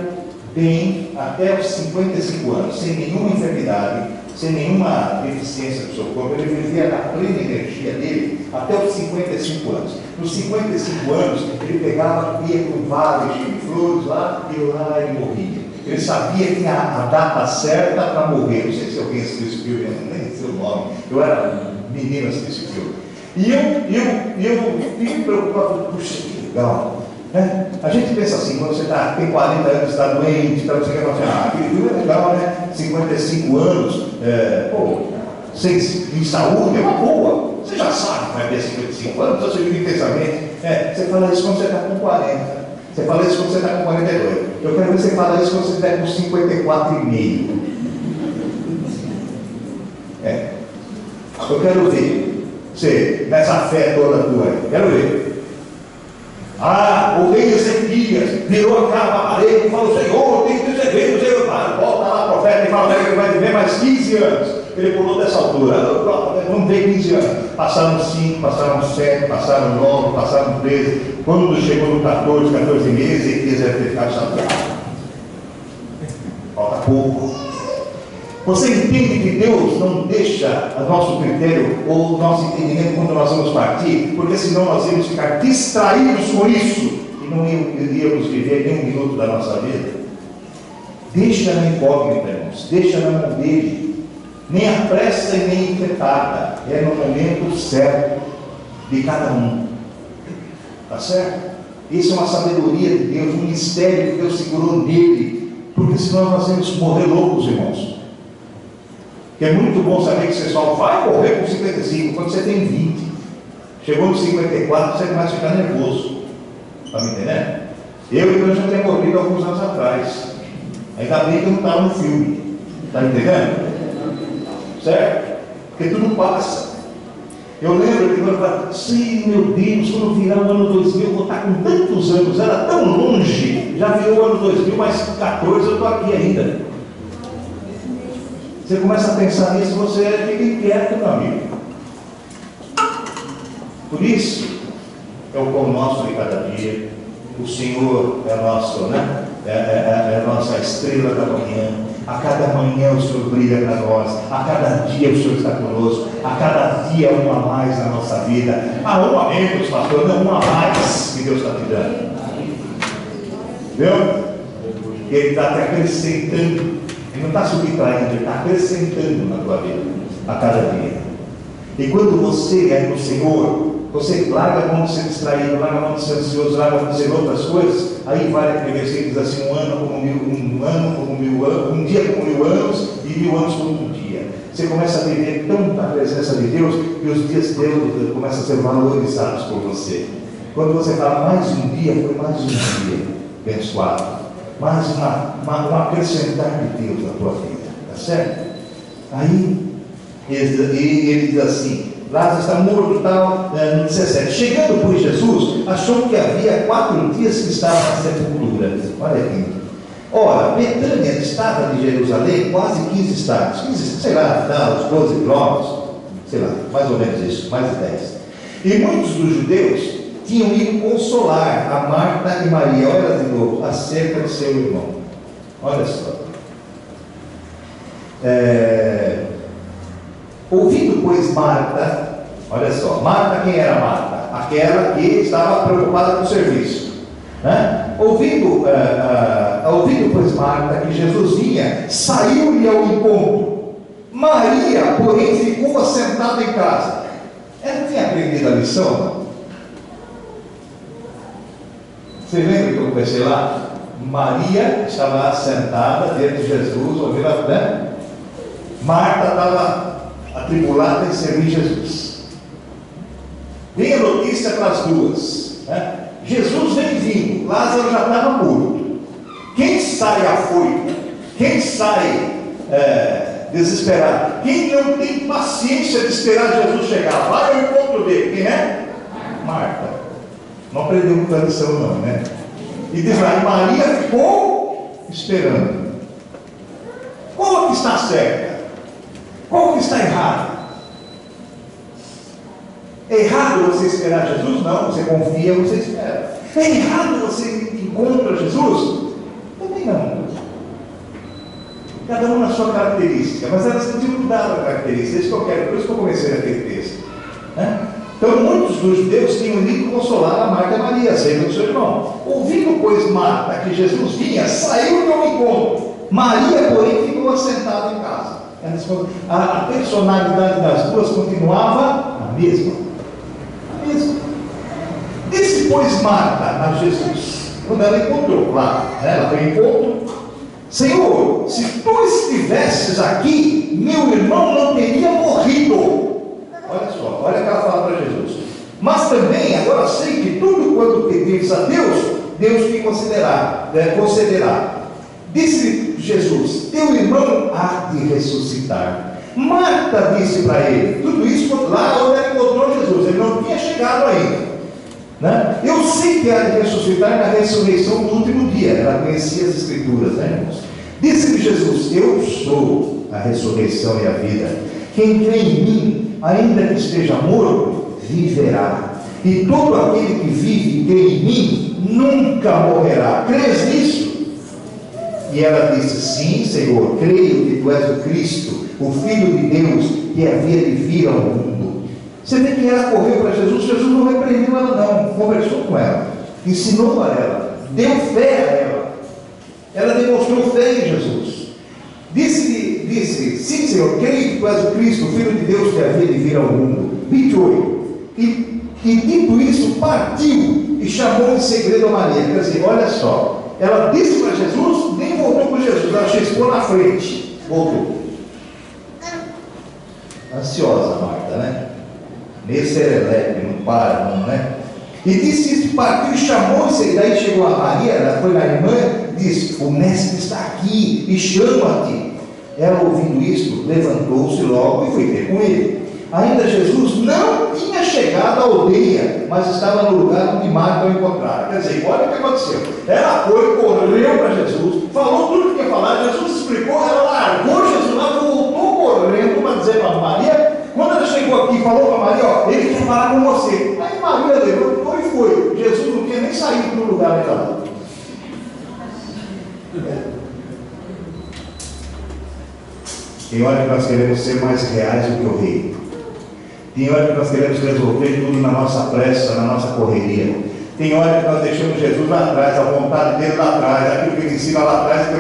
bem até os 55 anos, sem nenhuma enfermidade, sem nenhuma deficiência do seu corpo. Ele vivia na plena energia dele até os 55 anos. Nos 55 anos, ele pegava, ia para um vale cheio de flores lá, e lá ele morria. Ele sabia que tinha a data certa para morrer. Não sei se alguém assistiu esse filme, eu nem sei o nome. Eu era menino assistindo esse filme. E eu fico preocupado, puxa, que legal. Né? A gente pensa assim, quando você tem 40 anos, está doente, então você quer falar assim: aquele filme é legal, né? 55 anos, em saúde, é uma boa. Você já sabe que vai ter 55 anos, então você vive intensamente. Você fala isso quando você está com 40. Você fala isso quando você está com 42. Eu quero ver você falar isso quando você estiver com 54,5. Eu quero ver você nessa fé toda tua aí. Quero ver. O rei Ezequias virou a cara para a parede e falou: Senhor, tem que dizer, volta lá, profeta, e fala que ele vai viver mais 15 anos. Ele pulou dessa altura. Vamos ver 15 anos. Passaram 5, passaram 7, passaram 9, passaram 13. Quando chegou no 14 meses, Ezequias deve ter ficado chateado. Falta pouco. Você entende que Deus não deixa o nosso critério ou o nosso entendimento quando nós vamos partir? Porque senão nós íamos ficar distraídos com isso e não iríamos viver nem um minuto da nossa vida. Deixa na incógnita, irmãos. Deixa na mão dele. Nem apressa e nem enfetada. É no momento certo de cada um. Tá certo? Isso é uma sabedoria de Deus, um mistério que Deus segurou nele. Porque senão nós vamos morrer loucos, irmãos. Que é muito bom saber que você só vai morrer com 55, quando você tem 20. Chegou nos 54, você começa a ficar nervoso. Está me entendendo? Eu já tinha morrido alguns anos atrás. Ainda bem que eu não estava no filme. Está me entendendo? Certo? Porque tudo passa. Eu lembro que quando eu falava: sim, meu Deus, quando virar o ano 2000, eu vou estar com tantos anos. Era tão longe. Já virou o ano 2000, mais 14, eu estou aqui ainda. Você começa a pensar nisso, você fica inquieto, meu amigo. Por isso, é o pão nosso de cada dia. O Senhor é nosso, né? É a nossa estrela da manhã. A cada manhã o Senhor brilha para nós. A cada dia o Senhor está conosco. A cada dia um a mais na nossa vida. Um a menos, pastor, não, um a mais que Deus está te dando. Viu? Ele está te acrescentando. Ele não está subtraindo, ele está acrescentando na tua vida a cada dia. E quando você é no Senhor, você larga a mão de ser distraído, larga a mão de ser ansioso, larga a mão de ser outras coisas. Aí vale aquele versículo que diz assim: um dia como 1000 anos e 1000 anos como um dia. Você começa a viver tão na presença de Deus que os dias de Deus começam a ser valorizados por você. Quando você fala mais um dia, foi mais um dia abençoado. Mais um acrescentar de Deus na tua vida, tá certo? Aí ele diz assim: Lázaro está morto, tal, no 17. Chegando, pois, Jesus, achou que havia 4 dias que estava na sepultura. Olha aqui. Ora, Betânia distava de Jerusalém quase 15 estádios, 15, sei lá, uns 12 quilômetros, sei lá, mais ou menos isso, mais de 10. E muitos dos judeus tinham ido consolar a Marta e Maria, olha de novo, acerca de seu irmão. Olha só. Ouvindo, pois, Marta, olha só, Marta, quem era Marta? Aquela que estava preocupada com o serviço. Ouvindo, pois, Marta, que Jesus vinha, saiu-lhe ao encontro. Maria, porém, ficou assentada em casa. Ela tinha aprendido a lição, não? Você lembra que eu comecei lá? Maria estava sentada diante de Jesus, ouvindo a fé. Marta estava atribulada em servir Jesus. Vem a notícia para as duas, Jesus vem vindo, Lázaro já estava morto. Quem sai afoito? Quem sai desesperado? Quem não tem paciência de esperar Jesus chegar? Vai ao encontro dele. Quem é? Marta. Não aprendeu muita lição não, né? E diz lá, Maria ficou esperando. Qual que está certa? Qual que está errado? É errado você esperar Jesus? Não, você confia, você espera. É errado você encontrar Jesus? Também não. Cada um na sua característica, mas elas podiam mudar a característica. É isso que eu quero, por isso que eu comecei aquele texto. Então, muitos dos judeus tinham ido consolar a Marta e Maria, acerca do seu irmão. Ouvindo, pois, Marta que Jesus vinha, saiu ao encontro. Maria, porém, ficou assentada em casa. A personalidade das duas continuava a mesma. Disse, pois, Marta a Jesus, quando ela encontrou lá, ela foi em encontro: Senhor, se tu estivesses aqui, meu irmão não teria morrido. Olha só, olha o que ela fala para Jesus. Mas também, agora sei que tudo quanto pedires a Deus, Deus te concederá. Disse Jesus: teu irmão há de ressuscitar. Marta disse para ele, tudo isso lá onde ela encontrou Jesus, ele não tinha chegado ainda. Eu sei que há de ressuscitar na ressurreição do último dia. Ela conhecia as Escrituras, irmãos? Disse-lhe Jesus: eu sou a ressurreição e a vida. Quem crê em mim, ainda que esteja morto, viverá. E todo aquele que vive e crê em mim, nunca morrerá. Crês nisso? E ela disse: sim, Senhor, creio que tu és o Cristo, o Filho de Deus, que havia de vir ao mundo. Você vê que ela correu para Jesus. Jesus não repreendeu ela não, conversou com ela, ensinou a ela, deu fé a ela. Ela demonstrou fé em Jesus. Disse, sim, Senhor, creio que tu és o Cristo, o Filho de Deus, que havia de vir ao mundo. 28. E dito isso, partiu e chamou em segredo a Maria. Quer dizer, olha só, ela disse para Jesus, nem voltou para Jesus, ela chegou na frente, voltou. Ansiosa Marta, né? Meio serelepe, não para, não, né? E disse isso, partiu e chamou em segredo. Daí chegou a Maria, ela foi na irmã, disse: o mestre está aqui e chama-te. Ela, ouvindo isto, levantou-se logo e foi ter com ele. Ainda Jesus não tinha chegado à aldeia, mas estava no lugar onde Marta o encontrara. Quer dizer, olha o que aconteceu. Ela foi, correu para Jesus, falou tudo o que ia falar, Jesus explicou, ela largou Jesus lá, voltou correndo para dizer para Maria. Quando ela chegou aqui e falou para Maria: ó, ele quer falar com você. Aí Maria levantou e foi. Jesus não tinha nem saído do lugar daquela. Tem hora que nós queremos ser mais reais do que o rei. Tem hora que nós queremos resolver tudo na nossa pressa, na nossa correria. Tem hora que nós deixamos Jesus lá atrás, a vontade dele lá atrás, aquilo que ele ensina lá atrás, que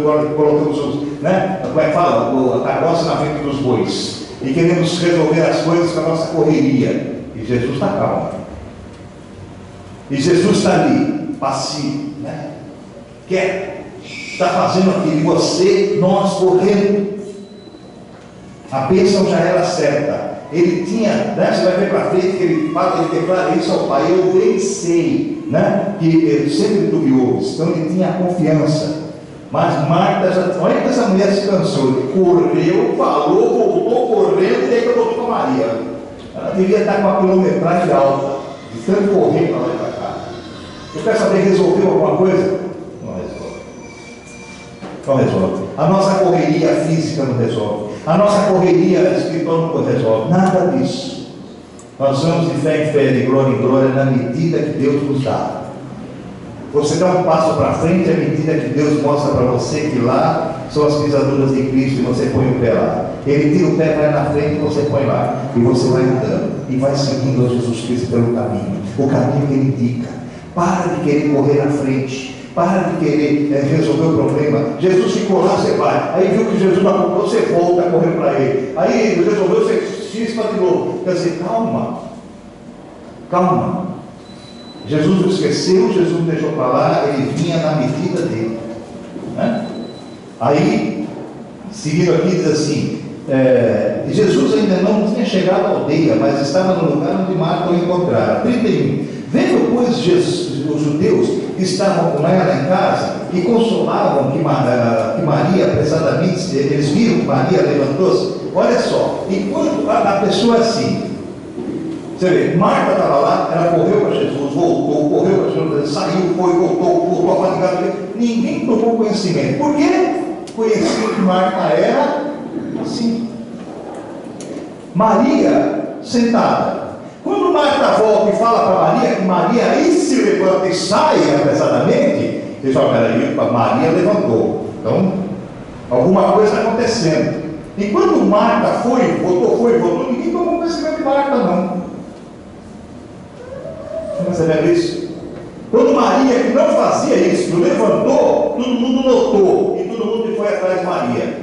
colocamos os, né? Como é que fala? A carroça na frente dos bois. E queremos resolver as coisas com a nossa correria. E Jesus está calmo. E Jesus está ali, passivo, né? Quieto. Está fazendo aquilo. E você, nós correndo. A bênção já era certa. Ele tinha, né? Você vai ver para frente que ele declara isso ao Pai: eu vencei, né? Que ele sempre tu me ouves. Então ele tinha confiança. Mas Marta já, olha que essa mulher se cansou. Ele correu, falou, voltou correndo, e daí que voltou com a Maria. Ela devia estar com uma quilometragem alta, de tanto correr para lá e para cá. Eu quero saber, resolveu alguma coisa? Não resolveu. não resolve. A nossa correria física não resolve. A nossa correria espiritual não resolve. Nada disso. Nós vamos de fé em fé, de glória em glória, na medida que Deus nos dá. Você dá um passo para frente à medida que Deus mostra para você que lá são as pisaduras de Cristo e você põe o pé lá. Ele tira o pé, vai na frente e você põe lá. E você vai andando e vai seguindo a Jesus Cristo pelo caminho. O caminho que Ele indica. Para de querer correr na frente. Para de querer resolver o problema. Jesus ficou lá, você vai. Aí viu que Jesus não acordou, você volta a correr para Ele. Aí ele resolveu, você cisma de novo. Quer dizer, calma. Calma. Jesus o esqueceu, Jesus o deixou para lá, ele vinha na medida dele. Né? Aí, seguindo aqui, diz assim: Jesus ainda não tinha chegado à aldeia, mas estava no lugar onde Marta o encontrara. 31. Vendo, pois, os judeus que estavam com ela em casa e consolavam que Maria apressadamente, eles viram que Maria levantou-se. Olha só, enquanto a pessoa assim, você vê, Marta estava lá, ela correu para Jesus, voltou, correu para Jesus, saiu, foi, voltou a fatigada. Ninguém tomou conhecimento. Por quê? Conheciam que Marta era assim. Maria sentada. Quando Marta volta e fala para Maria que Maria aí se levanta e sai apressadamente, ele fala: peraí, Maria levantou. Então, alguma coisa está acontecendo. Enquanto Marta voltou, ninguém tomou conhecimento de Marta, não. Percebendo isso? Quando Maria, que não fazia isso, levantou, todo mundo notou e todo mundo foi atrás de Maria.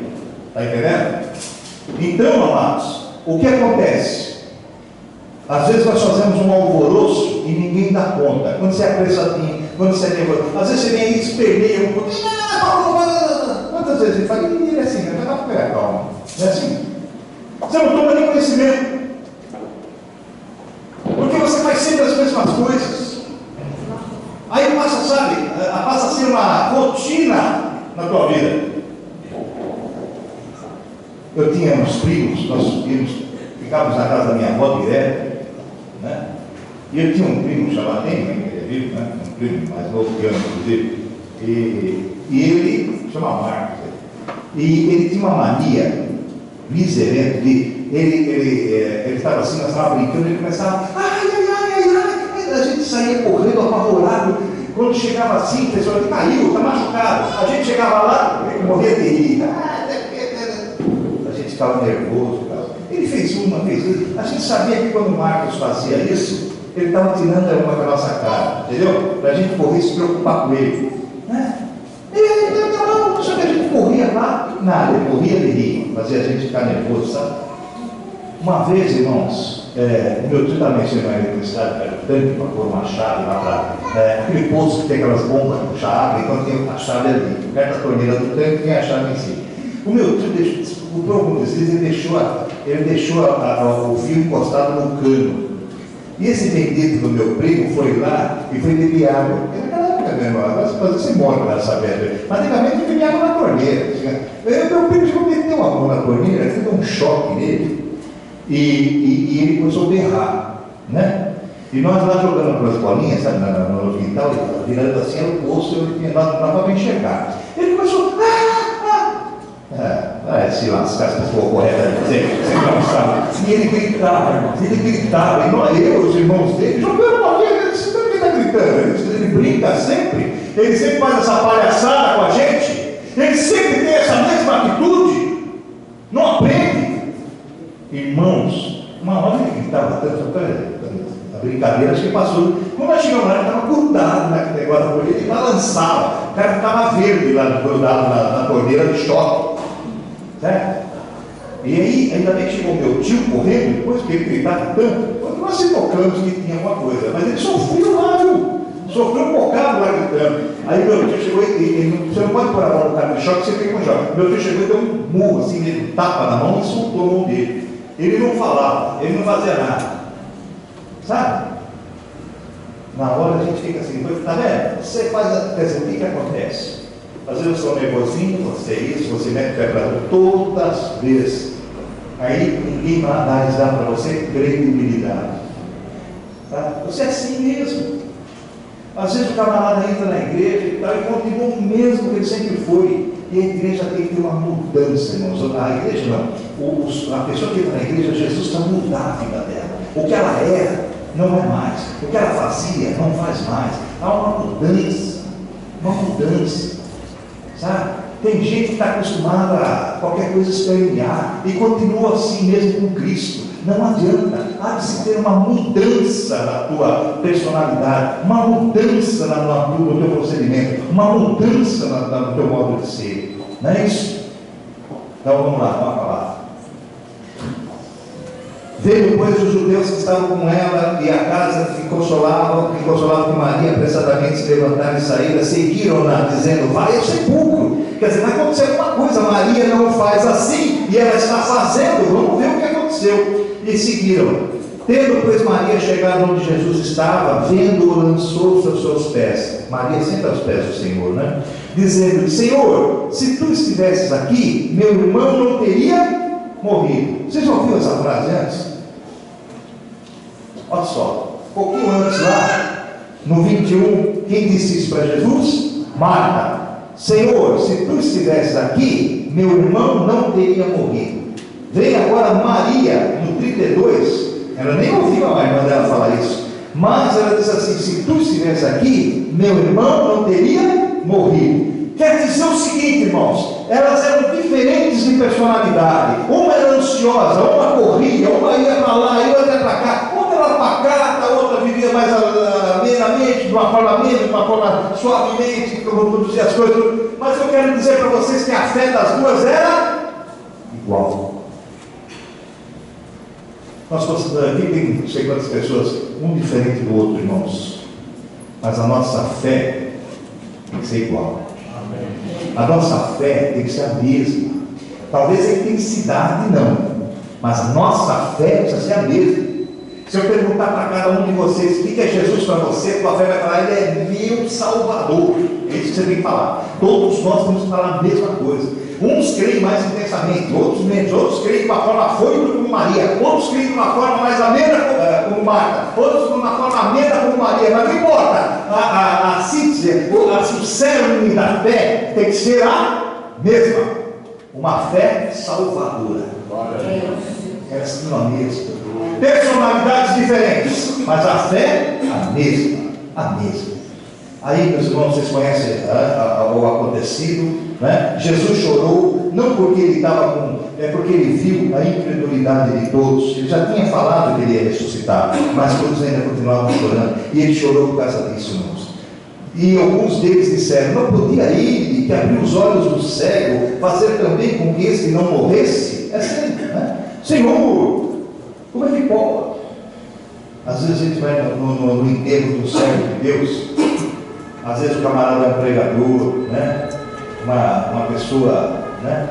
Está entendendo? Então, amados, o que acontece? Às vezes nós fazemos um alvoroço e ninguém dá conta. Quando você é apressadinho, quando você é nervoso, às vezes você vem aí e esperneia um pouquinho. Quantas vezes ele fala? Ele é assim, não dá para pegar calma. Não é assim? Você não toma nem conhecimento. Porque você faz sempre as mesmas coisas. Aí passa a ser uma rotina na tua vida. Eu tinha uns primos, nós ficávamos na casa da minha avó direto, né? E eu tinha um primo chamado Henrique, que é vivo, né? Um primo mais novo que eu, inclusive. E ele chama Marcos. E ele tinha uma mania miserenta de. Ele estava assim, nós estávamos brincando, ele começava, a gente saía correndo, apavorado. Quando chegava assim, a pessoa caiu, está machucado. A gente chegava lá, ele morria de rir. A gente ficava nervoso. Ele fez uma, fez outra. A gente sabia que quando o Marcos fazia isso, ele estava tirando uma da nossa cara, entendeu? Para a gente correr e se preocupar com ele. Né? E ele não, só que a gente corria lá, nada, ele morria de rir, fazia a gente ficar nervoso, sabe? Uma vez, irmãos, meu tio também chegou na eletricidade, era o tanque para pôr uma chave lá para aquele poço que tem aquelas bombas com chave, então tem a chave ali, perto da torneira do tanque tem a chave em si. O meu tio deixou, por alguns dias, ele deixou o fio encostado no cano. E esse bendito do meu primo foi lá e foi beber água. Porque naquela época, mesmo, agora você morre para saber. Mas antigamente ele bebia água na torneira. Meu primo chegou a meter uma mão na torneira, ele deu um choque nele. E ele começou a berrar, né? E nós lá jogando aquelas bolinhas, sabe, no quintal, virando assim, era o poço, não dava para enxergar. Ele começou, se lascar, se for correta, você não sabe. E ele gritava, e nós, os irmãos dele, jogando bolinha, você não está gritando, ele brinca sempre, ele sempre faz essa palhaçada com a gente, ele sempre tem essa mesma atitude, não aprende. Irmãos, uma hora ele gritava tanto, a brincadeira acho que passou. Quando nós chegamos lá, ele estava grudado naquele negócio da torneira, ele balançava, o cara ficava verde lá, grudado na torneira de choque, certo? E aí, ainda bem que chegou meu tio correndo, depois que ele gritava tanto, quando nós se tocamos que tinha alguma coisa, mas ele sofreu lá, viu? Sofreu um bocado lá gritando. Aí meu tio chegou e você não pode pôr a mão no cara de choque, você fica com choque. Meu tio chegou e deu um murro assim, ele tapa na mão e soltou a mão dele. Ele não falava, ele não fazia nada. Sabe? Na hora a gente fica assim, tá vendo? Você faz a coisa, o que acontece? Às vezes eu sou nervosinho, você isso, você mete o pé para todas as vezes. Aí ninguém mais dá para você credibilidade. Tá? Você é assim mesmo. Às vezes o camarada entra na igreja e tal, e continua o mesmo que ele sempre foi. E a igreja tem que ter uma mudança, irmãos. A igreja não. A pessoa que entra na igreja, Jesus está mudando a vida dela. O que ela era, não é mais. O que ela fazia, não faz mais. Há uma mudança. Uma mudança. Sabe? Tem gente que está acostumada a qualquer coisa espernear e continua assim mesmo com Cristo. Não adianta. Há de se ter uma mudança na tua personalidade, uma mudança no teu procedimento, uma mudança no teu modo de ser. Não é isso? Então vamos lá, vamos falar. Veio, pois, os judeus que estavam com ela, e a casa que consolavam que Maria apressadamente se levantaram e saíram, seguiram-na, dizendo: vai ao sepulcro. Quer dizer, vai acontecer alguma coisa. Maria não faz assim, e ela está fazendo. Vamos ver o que aconteceu. E seguiram. Tendo, pois, Maria chegado onde Jesus estava, vendo-o, lançou-se aos seus pés. Maria sempre aos pés do Senhor, né? Dizendo: Senhor, se tu estivesses aqui, meu irmão não teria morrido. Vocês já ouviram essa frase antes? Olha só, um pouquinho antes lá, no 21, quem disse isso para Jesus? Marta. Senhor, se tu estivesses aqui, meu irmão não teria morrido. Vem agora Maria, no 32, ela nem ouviu a irmã dela falar isso, mas ela diz assim: se tu estivesse aqui, meu irmão não teria morrido. Quer dizer o seguinte, irmãos, elas eram diferentes de personalidade. Uma era ansiosa, uma corria, uma ia para lá, outra ia para cá, outra era pacata, a outra vivia mais amenamente, de uma forma menos, de uma forma suavemente, como produzia as coisas. Mas eu quero dizer para vocês que a fé das duas era igual. Nós aqui tem não sei quantas pessoas, um diferente do outro, irmãos, mas a nossa fé tem que ser igual. A nossa fé tem que ser a mesma. Talvez a intensidade não, mas a nossa fé precisa ser a mesma. Se eu perguntar para cada um de vocês: o que é Jesus para você? Tua fé vai falar: Ele é meu Salvador. É isso que você tem que falar. Todos nós temos que falar a mesma coisa. Uns creem mais intensamente, outros menos. Outros creem de uma forma foibe como Maria, outros creem de uma forma mais amena como Marta, outros de uma forma amena como Maria. Mas não importa, a síntese, o cerne da fé tem que ser a mesma. Uma fé salvadora. É assim a mesma. Personalidades diferentes, mas a fé a mesma. A mesma. Aí, meus irmãos, vocês conhecem o acontecido, né? Jesus chorou, não porque ele estava com, é porque ele viu a incredulidade de todos. Ele já tinha falado que ele ia ressuscitar, mas todos ainda continuavam chorando, e ele chorou por causa disso, irmãos. E alguns deles disseram: não podia ele, que abriu os olhos do cego, fazer também com que este não morresse? É sempre, né? Senhor, como é que pode? Às vezes a gente vai no enterro do servo de Deus. Às vezes o camarada é um pregador, né? Uma pessoa, né?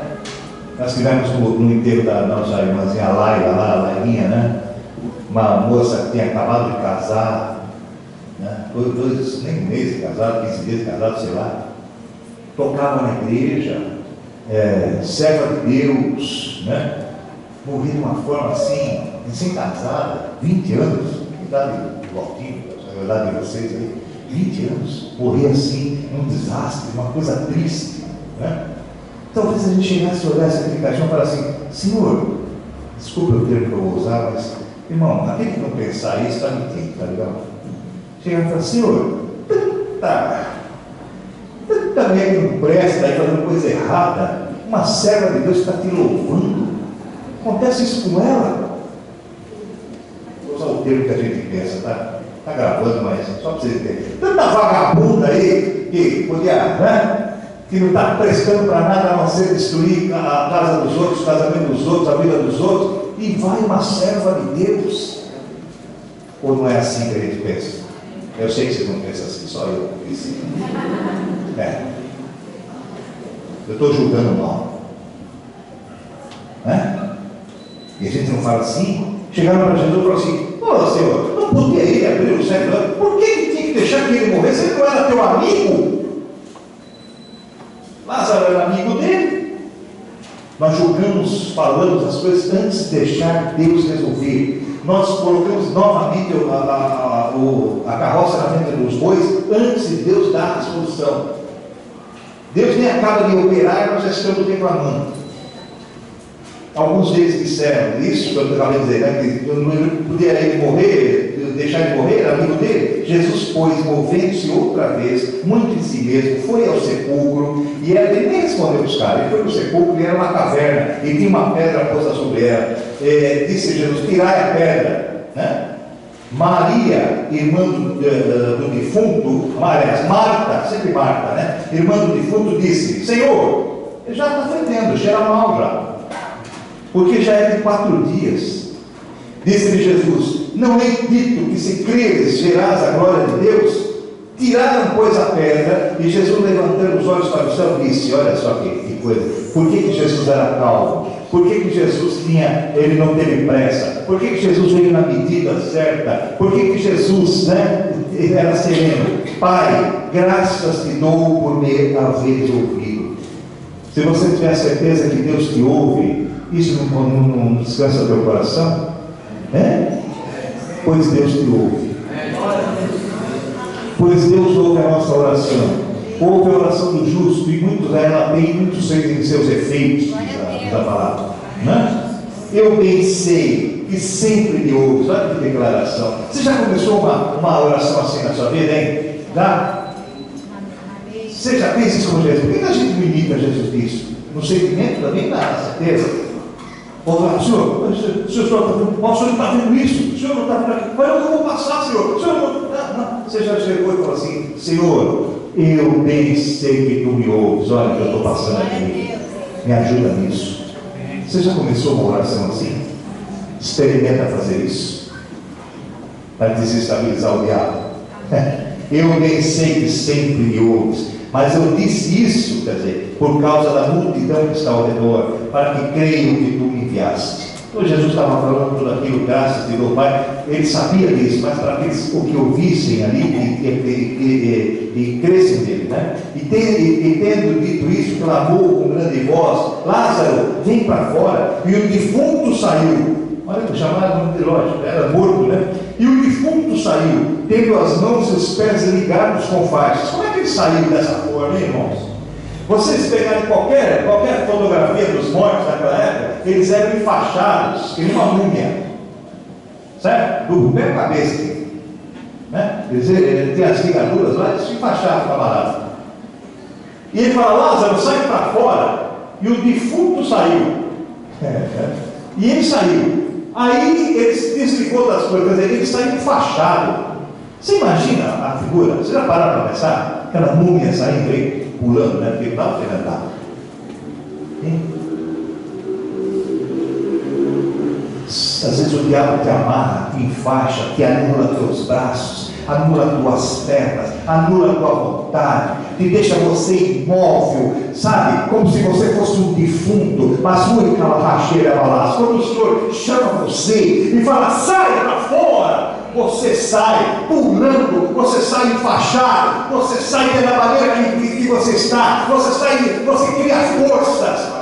Nós tivemos no enterro da nossa irmãzinha Laila, lá, a Lailinha, né? Uma moça que tinha acabado de casar, né? Nem um mês de casado, 15 dias de casado, sei lá. Tocava na igreja, serva de Deus, né? Morria de uma forma assim, recém-casada, 20 anos, idade de Valtinho, a idade de vocês aí. 20 anos, morrer assim, um desastre, uma coisa triste, né? Talvez a gente chegasse a olhar essa explicação e falar assim: Senhor, desculpa o termo que eu vou usar, mas, irmão, aquele que não pensar isso está mentindo, tá legal? Chegar e falar: Senhor, tanta mulher que não presta, aí fazendo coisa errada, uma serva de Deus está te louvando, acontece isso com ela? Vou usar o termo que a gente pensa, tá? Está gravando, mas só para vocês entenderem. Tanta vagabunda aí que podia, né? Que não está prestando para nada a não ser destruir a casa dos outros, o casamento dos outros, a vida dos outros, e vai uma serva de Deus. Ou não é assim que a gente pensa? Eu sei que vocês não pensam assim, só eu pensei. Eu estou julgando mal, né? E a gente não fala assim. Chegaram para Jesus e falaram assim: ô Senhor, não podia ele abrir o céu? Por que ele tinha que deixar que ele morresse? Ele não era teu amigo? Lázaro era amigo dele. Nós julgamos, falamos as coisas antes de deixar Deus resolver. Nós colocamos novamente a carroça na frente dos bois antes de Deus dar a solução. Deus nem acaba de operar e nós já estamos reclamando. Alguns deles disseram isso, que eu acabei de dizer, né, que eu não podia ele morrer, deixar ele morrer, era amigo dele. Jesus, pois, movendo-se outra vez, muito em si mesmo, foi ao sepulcro, e ele nem respondeu para os caras. Ele foi para o sepulcro, e era uma caverna, e tinha uma pedra posta sobre ela. Disse Jesus: tirai a pedra, né? Maria, irmã do defunto, Marta, sempre Marta, né? Irmã do defunto, disse: Senhor, ele já está fedendo, cheira mal já, porque já é de 4 dias. Disse-lhe Jesus: não é dito que se creres verás a glória de Deus? Tiraram, pois, a pedra, e Jesus, levantando os olhos para o céu, disse: olha só que coisa, por que Jesus era calmo? Por que Jesus ele não teve pressa? Por que Jesus veio na medida certa? Por que Jesus, né, era sereno? Pai, graças te dou por me haveres ouvido. Se você tiver certeza que Deus te ouve, isso não descansa teu coração? Pois Deus te ouve. Pois Deus ouve a nossa oração. Ouve a oração do justo, e ela tem muitos seus efeitos, diz a palavra, né? Eu bem sei que sempre me ouves. Olha que declaração. Você já começou uma oração assim na sua vida, hein? Tá? Você já fez isso com Jesus? Por que a gente não imita Jesus nisso? No sentimento também, na certeza. Ou falar: Senhor, o senhor está vendo isso? O senhor não está vendo aqui? Mas eu não vou passar, Senhor. O senhor não. Você já chegou e falou assim: Senhor, eu bem sei que tu me ouves. Olha que eu estou passando aqui. Me ajuda nisso. Você já começou uma oração assim? Experimenta fazer isso, para desestabilizar o diabo. Eu bem sei que sempre me ouves, mas eu disse isso, quer dizer, por causa da multidão que está ao redor, para que creiam que tu me enviaste. Então Jesus estava falando tudo aquilo, graças a Deus, Pai. Ele sabia disso, mas para que eles o que ouvissem ali e crescem nele, né? E tendo dito isso, clamou com grande voz: Lázaro, vem para fora. E o defunto saiu. Olha, chamaram de lógico, era morto, né? E o defunto saiu, tendo as mãos e os pés ligados com faixas. Como é que ele saiu dessa forma, hein, irmãos? Vocês pegarem qualquer fotografia dos mortos daquela época, eles eram enfaixados, que nem uma múmia, certo? Do pé à cabeça, né? Ele tem as ligaduras lá, eles se enfaixavam, camarada. E ele fala: Lázaro, sai para fora. E o defunto saiu. E ele saiu. Aí ele se desligou das coisas, quer dizer, ele saiu enfaixado. Você imagina a figura? Você já parou para pensar? Aquela múmia saindo aí, pulando, né? Porque não dá para andar. Às vezes o diabo te amarra, te enfaixa, te anula teus braços, anula tuas pernas, anula tua vontade, te deixa você imóvel, sabe? Como se você fosse um defunto, mas única racheira balaço. Quando o Senhor chama você e fala: sai para fora, você sai pulando, você sai enfaixado, você sai da maneira que você está, você cria forças,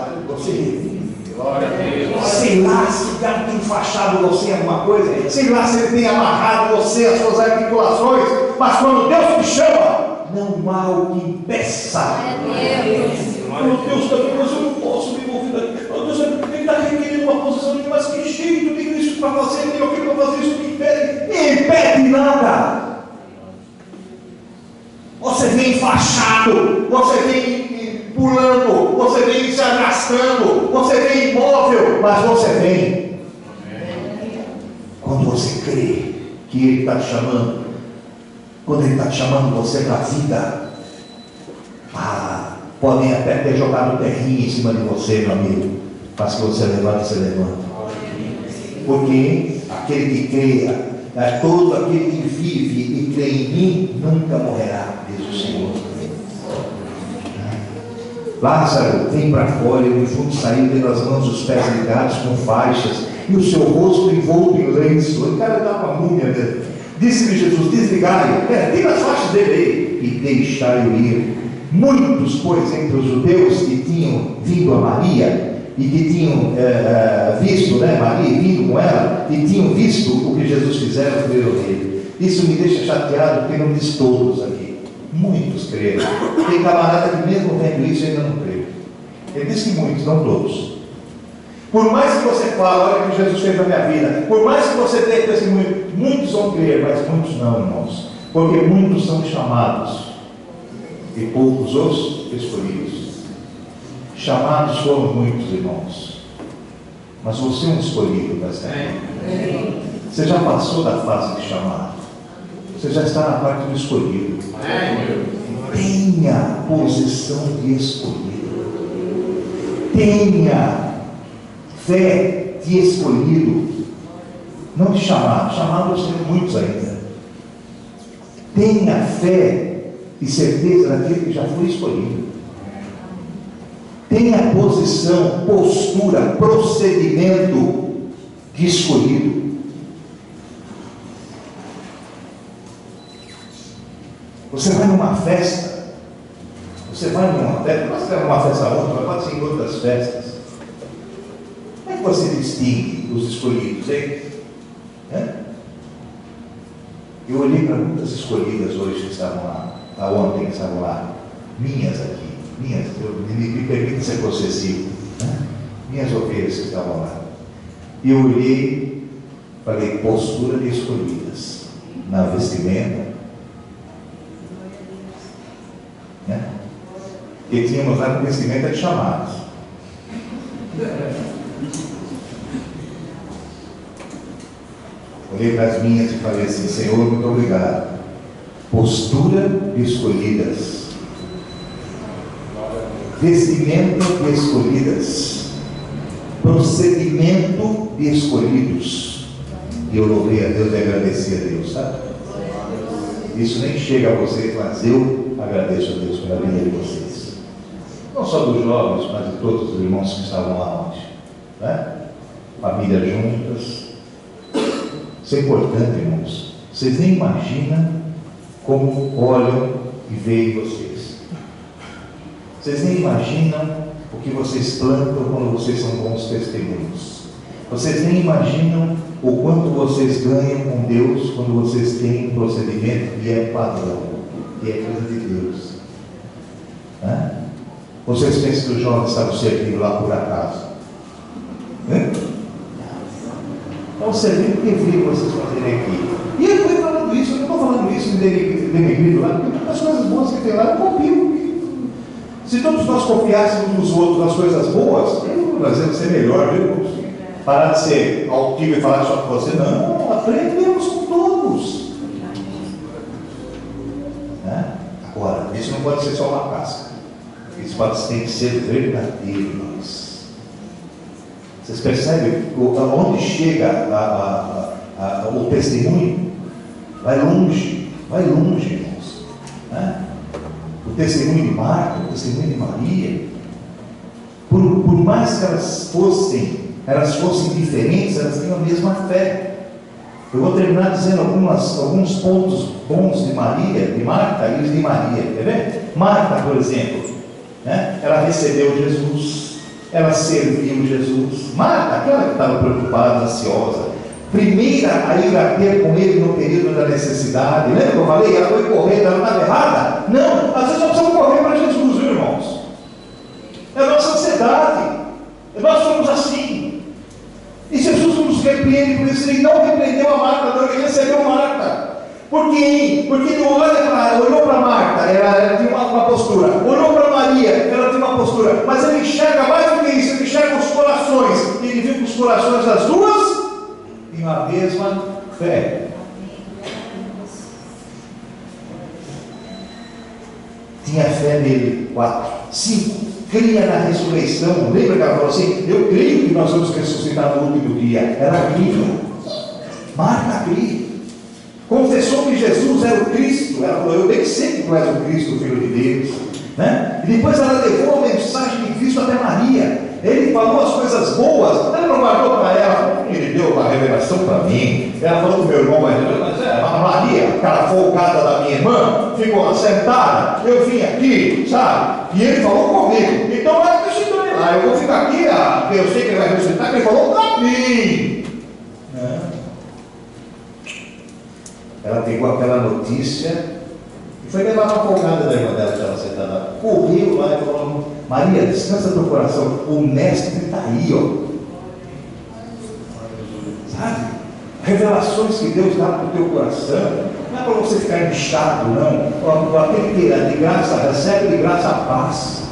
sei lá se o cara tem enfaixado você em alguma coisa, sei lá se ele tem amarrado você, as suas articulações, mas quando Deus te chama, não há o que impeça. Meu Deus, mas eu não posso me mover daqui. Meu Deus, ele está requerendo uma posição de: mas que jeito, eu tenho isso para fazer, eu tenho aquilo para fazer, isso me impede. Me impede nada. Você vem enfaixado, você vem pulando, você vem se arrastando, você vem imóvel, mas você vem. Quando você crê que Ele está te chamando, quando Ele está te chamando você para a vida, podem até ter jogado terrinho em cima de você, meu amigo, mas que você levanta, você levanta. Porque aquele que crê, todo aquele que vive e crê em mim, nunca morrerá, diz o Senhor. Lázaro, vem para fora. E o defunto saiu, tendo as mãos e os pés ligados com faixas, e o seu rosto envolto em lenço. O cara dá uma múmia mesmo. Disse-lhe Jesus: desligai, tira as faixas dele aí, e deixai-o ir. Muitos, pois, entre os judeus que tinham vindo a Maria, e que tinham visto, né, Maria, vindo com ela, e tinham visto o que Jesus fizera, creram nele. Isso me deixa chateado, porque não diz todos aqui. Muitos creram. Tem camarada que mesmo vendo isso ainda não crê. Ele diz que muitos, não todos. Por mais que você fale, olha o que Jesus fez na minha vida, por mais que você tenha testemunho, muitos vão crer, mas muitos não, irmãos. Porque muitos são chamados e poucos os escolhidos. Chamados foram muitos, irmãos, mas você é um escolhido desta vida. Você já passou da fase de chamado. Você já está na parte do escolhido. Tenha posição de escolhido. Tenha fé de escolhido. Não de chamado. Chamado nós temos muitos ainda. Tenha fé e certeza daquele que já foi escolhido. Tenha posição, postura, procedimento de escolhido. Você vai numa festa, pode ser numa festa outra, pode ser em outras festas. Como é que você distingue os escolhidos, hein? Eu olhei para muitas escolhidas hoje que estavam lá, ontem que estavam lá, minhas aqui, me permite ser possessivo, minhas ovelhas que estavam lá. E eu olhei, falei, postura de escolhidas, na vestimenta, que tínhamos lá com vestimenta de chamados. Olhei para as minhas e falei assim, Senhor, muito obrigado. Postura de escolhidas, vestimenta de escolhidas, procedimento de escolhidos. E eu louvei a Deus e agradeci a Deus, sabe? Isso nem chega a vocês, mas eu agradeço a Deus pela vida de vocês. Não só dos jovens, mas de todos os irmãos que estavam lá ontem, famílias juntas. Isso é importante, irmãos. Vocês nem imaginam como olham e veem vocês. Vocês nem imaginam o que vocês plantam quando vocês são bons testemunhos. Vocês nem imaginam o quanto vocês ganham com Deus quando vocês têm um procedimento que é padrão, que é coisa de Deus. Vocês pensam que os jovens estavam servindo lá por acaso? Estão servindo porque viram vocês fazerem aqui. E ele foi falando isso, eu não estou falando isso de denegrido lá, porque as coisas boas que tem lá eu confio. Se todos nós confiássemos nos outros nas coisas boas, nós íamos ser melhor, viu? Parar de ser altivo e falar só com você, não, aprendemos com todos. Agora, isso não pode ser só uma casca. Isso tem que ser verdadeiro em nós. Vocês percebem onde chega o testemunho? Vai longe, irmãos. O testemunho de Marta, o testemunho de Maria, por mais que elas fossem diferentes, elas tinham a mesma fé. Eu vou terminar dizendo alguns pontos bons de Marta e de Maria. Quer ver? Marta, por exemplo, ela recebeu Jesus, ela serviu Jesus. Marta, aquela que estava preocupada, ansiosa, primeira a ir a ter com ele no período da necessidade. Lembra que eu falei? Ela foi correndo, ela estava errada? Não, às vezes nós precisamos correr para Jesus, viu, irmãos? É a nossa ansiedade. Nós somos assim. E Jesus nos repreende, por isso ele não repreendeu a Marta, não, ele recebeu Marta. Por quê? Porque ele olhou para Marta, ela tinha uma postura, olhou para Maria, ela tinha uma postura, mas ele enxerga mais do que isso, ele enxerga os corações, e ele viu que os corações das duas tinham a mesma fé. Tinha fé nele. 4, 5. Cria na ressurreição. Lembra que ela falou assim? Eu creio que nós vamos ressuscitar no último dia. Ela cria. Marta cria. Confessou que Jesus era o Cristo. Ela falou: eu bem sei que tu és o Cristo, o Filho de Deus. E depois ela levou a mensagem de Cristo até Maria. Ele falou as coisas boas. Ela não guardou para ela. Ele deu uma revelação para mim. Ela falou para o meu irmão, mas a Maria, aquela folgada da minha irmã, ficou sentada. Eu vim aqui, sabe? E ele falou comigo. Então vai ressuscitar ele lá. Eu vou ficar aqui, eu sei que ele vai ressuscitar, que ele falou para mim. Ela pegou aquela notícia E foi levar uma folgada da irmã dela que estava sentada lá. Correu lá e falou: Maria, descansa teu coração, o mestre está aí, ó. Sabe? Revelações que Deus dá para o teu coração, não é para você ficar inchado, não. Aquele que é de graça, recebe de graça a paz.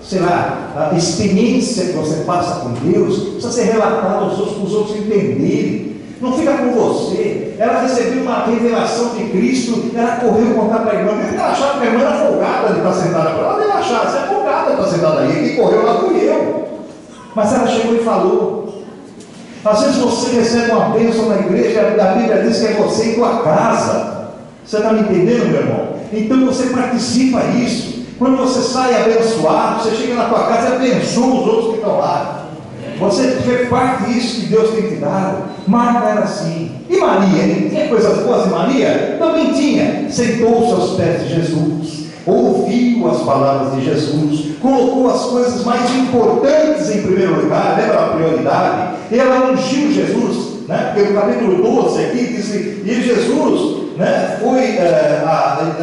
Sei lá, a experiência que você passa com Deus, precisa ser relatada aos outros, para os outros entenderem. Não fica com você. Ela recebeu uma revelação de Cristo, ela correu contar para a irmã, mesmo que ela achava que a irmã era folgada de estar sentada para ela, deve achar, você é folgada de estar sentada aí, quem correu lá fui eu. Mas ela chegou e falou. Às vezes você recebe uma bênção na igreja, a Bíblia diz que é você e tua casa. Você está me entendendo, meu irmão? Então você participa disso. Quando você sai abençoado, você chega na tua casa e abençoa os outros que estão lá. Você reparte isso que Deus tem te dado. Marta era assim. E Maria, tinha coisas boas em Maria? Também tinha. Sentou-se aos pés de Jesus, ouviu as palavras de Jesus, colocou as coisas mais importantes em primeiro lugar, lembra a prioridade? E ela ungiu Jesus, né? Porque no capítulo 12 aqui diz que e Jesus, né, foi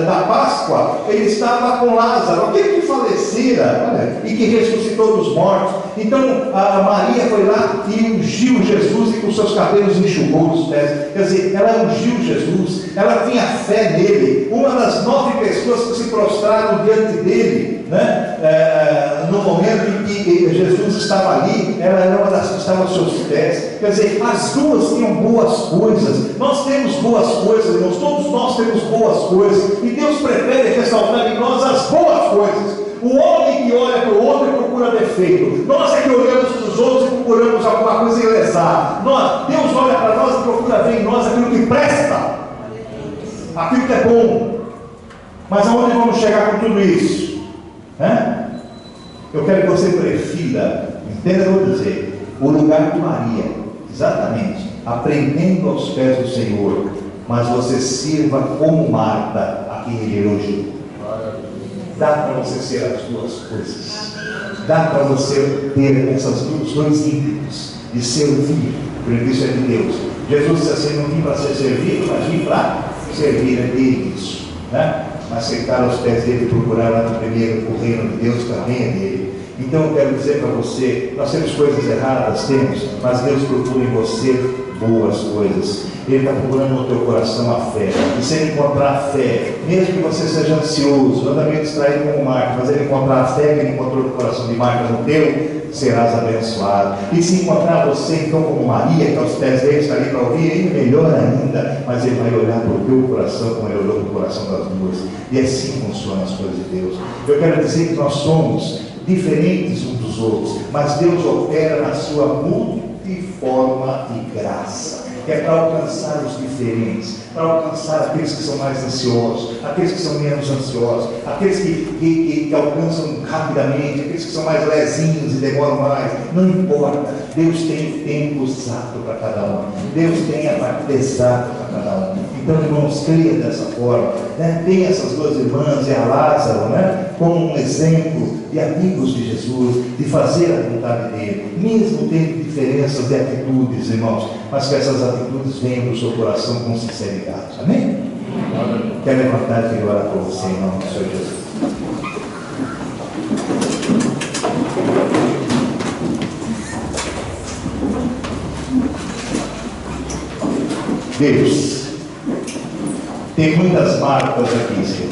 na Páscoa, ele estava com Lázaro, aquele que falecera, olha, e que ressuscitou dos mortos. Então a Maria foi lá e ungiu Jesus e com seus cabelos enxugou os pés. Quer dizer, ela ungiu Jesus, ela tinha fé nele. Uma das 9 pessoas que se prostraram diante dele, né, no momento em que Jesus estava ali, ela era uma das que estava aos seus pés. Quer dizer, as duas tinham boas coisas. Nós temos boas coisas, irmãos, todos nós temos boas coisas, e Deus prefere ressaltar em nós as boas coisas. O homem que olha para o outro e procura defeito. Nós é que olhamos para os outros e procuramos alguma coisa enlezar. Deus olha para nós e procura ver em nós aquilo que presta, aquilo que é bom. Mas aonde vamos chegar com tudo isso? Eu quero que você prefira, entenda o que eu vou dizer, o lugar de Maria, exatamente, aprendendo aos pés do Senhor, mas você sirva como Marta, a quem ele elogiou. Dá para você ser as duas coisas. Dá para você ter esses dois ímpetos de servir, porque isso é de Deus. Jesus disse assim: não vim para ser servido, mas vim para servir. É dele isso, né? Mas sentar aos pés dele e procurar lá no primeiro o reino de Deus também é dele. Então eu quero dizer para você, nós temos coisas erradas, temos, mas Deus procura em você boas coisas. Ele está procurando no teu coração a fé. E se ele encontrar a fé, mesmo que você seja ansioso, anda meio distraído como Marta, mas ele encontrar a fé que ele encontrou no coração de Marta no teu, serás abençoado. E se encontrar você então como Maria, que aos pés dele está ali para ouvir, ele melhor ainda, mas ele vai olhar para o teu coração como ele olhou para o coração das duas. E assim funcionam as coisas de Deus. Eu quero dizer que nós somos diferentes uns dos outros, mas Deus opera na sua multiforma de graça. É para alcançar os diferentes, para alcançar aqueles que são mais ansiosos, aqueles que são menos ansiosos, aqueles que alcançam rapidamente, aqueles que são mais lezinhos e demoram mais. Não importa, Deus tem o tempo exato para cada um, Deus tem a partida exata para cada um. Então, irmãos, creia dessa forma, né? Tem essas duas irmãs e a Lázaro, né, como um exemplo de amigos de Jesus, de fazer a vontade dele, mesmo tendo diferenças de atitudes, irmãos, mas que essas atitudes venham do seu coração com sinceridade. Amém? Quero levantar e orar por você em nome do Senhor Jesus. Deus, tem muitas marcas aqui, Senhor.